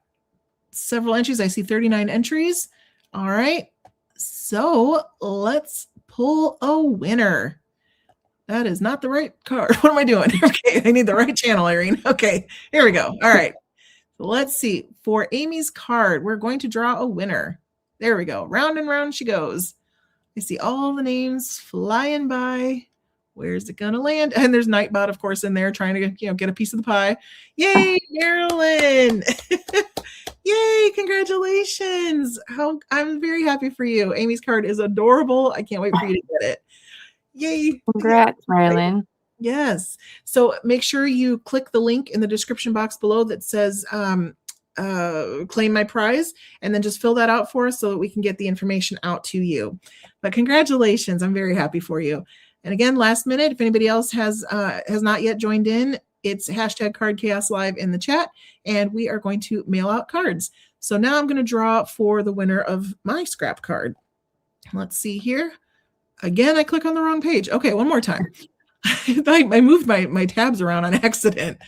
several entries. I see 39 entries. All right. So let's pull a winner. That is not the right card. What am I doing? Okay. I need the right channel, Irene. Okay. Here we go. All right. So let's see. For Amy's card, we're going to draw a winner. There we go. Round and round she goes. I see all the names flying by. Where's it gonna land? And there's Nightbot, of course, in there trying to get a piece of the pie. Yay, Marilyn! Yay, congratulations! I'm very happy for you. Amy's card is adorable. I can't wait for you to get it. Yay! Congrats, Marilyn. Yes. So make sure you click the link in the description box below that says claim my prize, and then just fill that out for us so that we can get the information out to you. But congratulations. I'm very happy for you. And again, last minute, if anybody else has not yet joined in, it's #CardChaosLive in the chat, and we are going to mail out cards. So now I'm going to draw for the winner of my scrap card. Let's see here. Again, I click on the wrong page. Okay, one more time. I moved my tabs around on accident.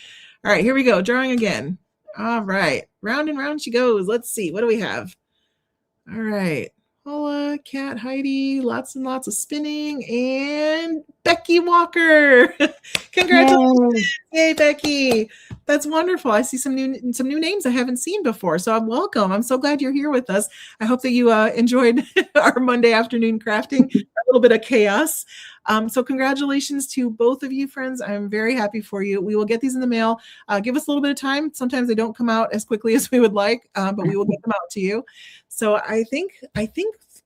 All right, here we go. Drawing again. All right. Round and round she goes. Let's see. What do we have? All right. Paula, Kat, Heidi, lots and lots of spinning, and Becky Walker. Congratulations. Yay. Yay, Becky. That's wonderful. I see some new names I haven't seen before. So I'm welcome. I'm so glad you're here with us. I hope that you enjoyed our Monday afternoon crafting, a little bit of chaos. So congratulations to both of you, friends. I'm very happy for you. We will get these in the mail. Give us a little bit of time. Sometimes they don't come out as quickly as we would like, but we will get them out to you. So I think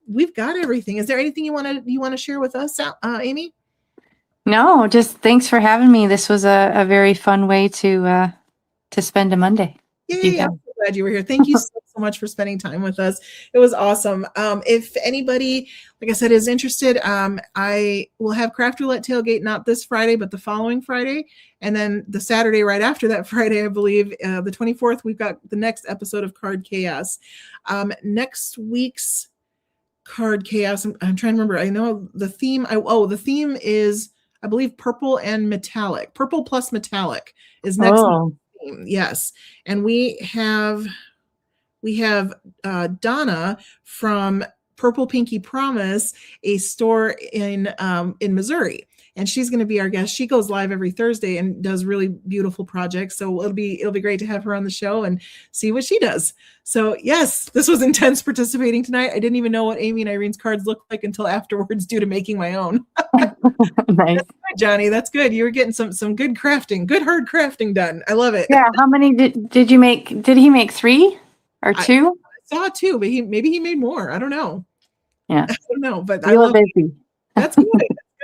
we've got everything. Is there anything you want to share with us, Amy? No, just thanks for having me. This was a very fun way to spend a Monday. Yay, I'm so glad you were here. Thank you so much for spending time with us. It was awesome. If anybody, like I said, is interested, I will have Craft Roulette Tailgate not this Friday, but the following Friday. And then the Saturday right after that Friday, I believe, the 24th, we've got the next episode of Card Chaos. Next week's Card Chaos, I'm trying to remember. I know the theme. The theme is, I believe, purple and metallic. Purple plus metallic is next. Oh. Theme. Yes, and we have Donna from Purple Pinky Promise, a store in Missouri. And she's going to be our guest. She goes live every Thursday and does really beautiful projects. So it'll be great to have her on the show and see what she does. So yes, this was intense participating tonight. I didn't even know what Amy and Irene's cards looked like until afterwards, due to making my own. Nice. That's good, Johnny. That's good. You were getting some good crafting, good hard crafting done. I love it. Yeah. How many did you make? Did he make 3 or 2? I saw 2, but maybe he made more. I don't know. Yeah. I don't know, but I love busy. That's good.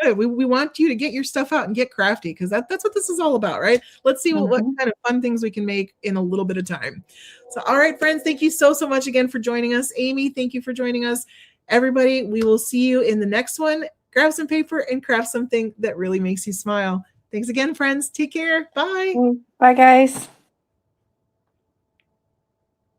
Good. We want you to get your stuff out and get crafty, because that's what this is all about, right? Let's see what kind of fun things we can make in a little bit of time. So, all right, friends, thank you so much again for joining us. Amy, thank you for joining us. Everybody, we will see you in the next one. Grab some paper and craft something that really makes you smile. Thanks again, friends. Take care. Bye. Bye, guys.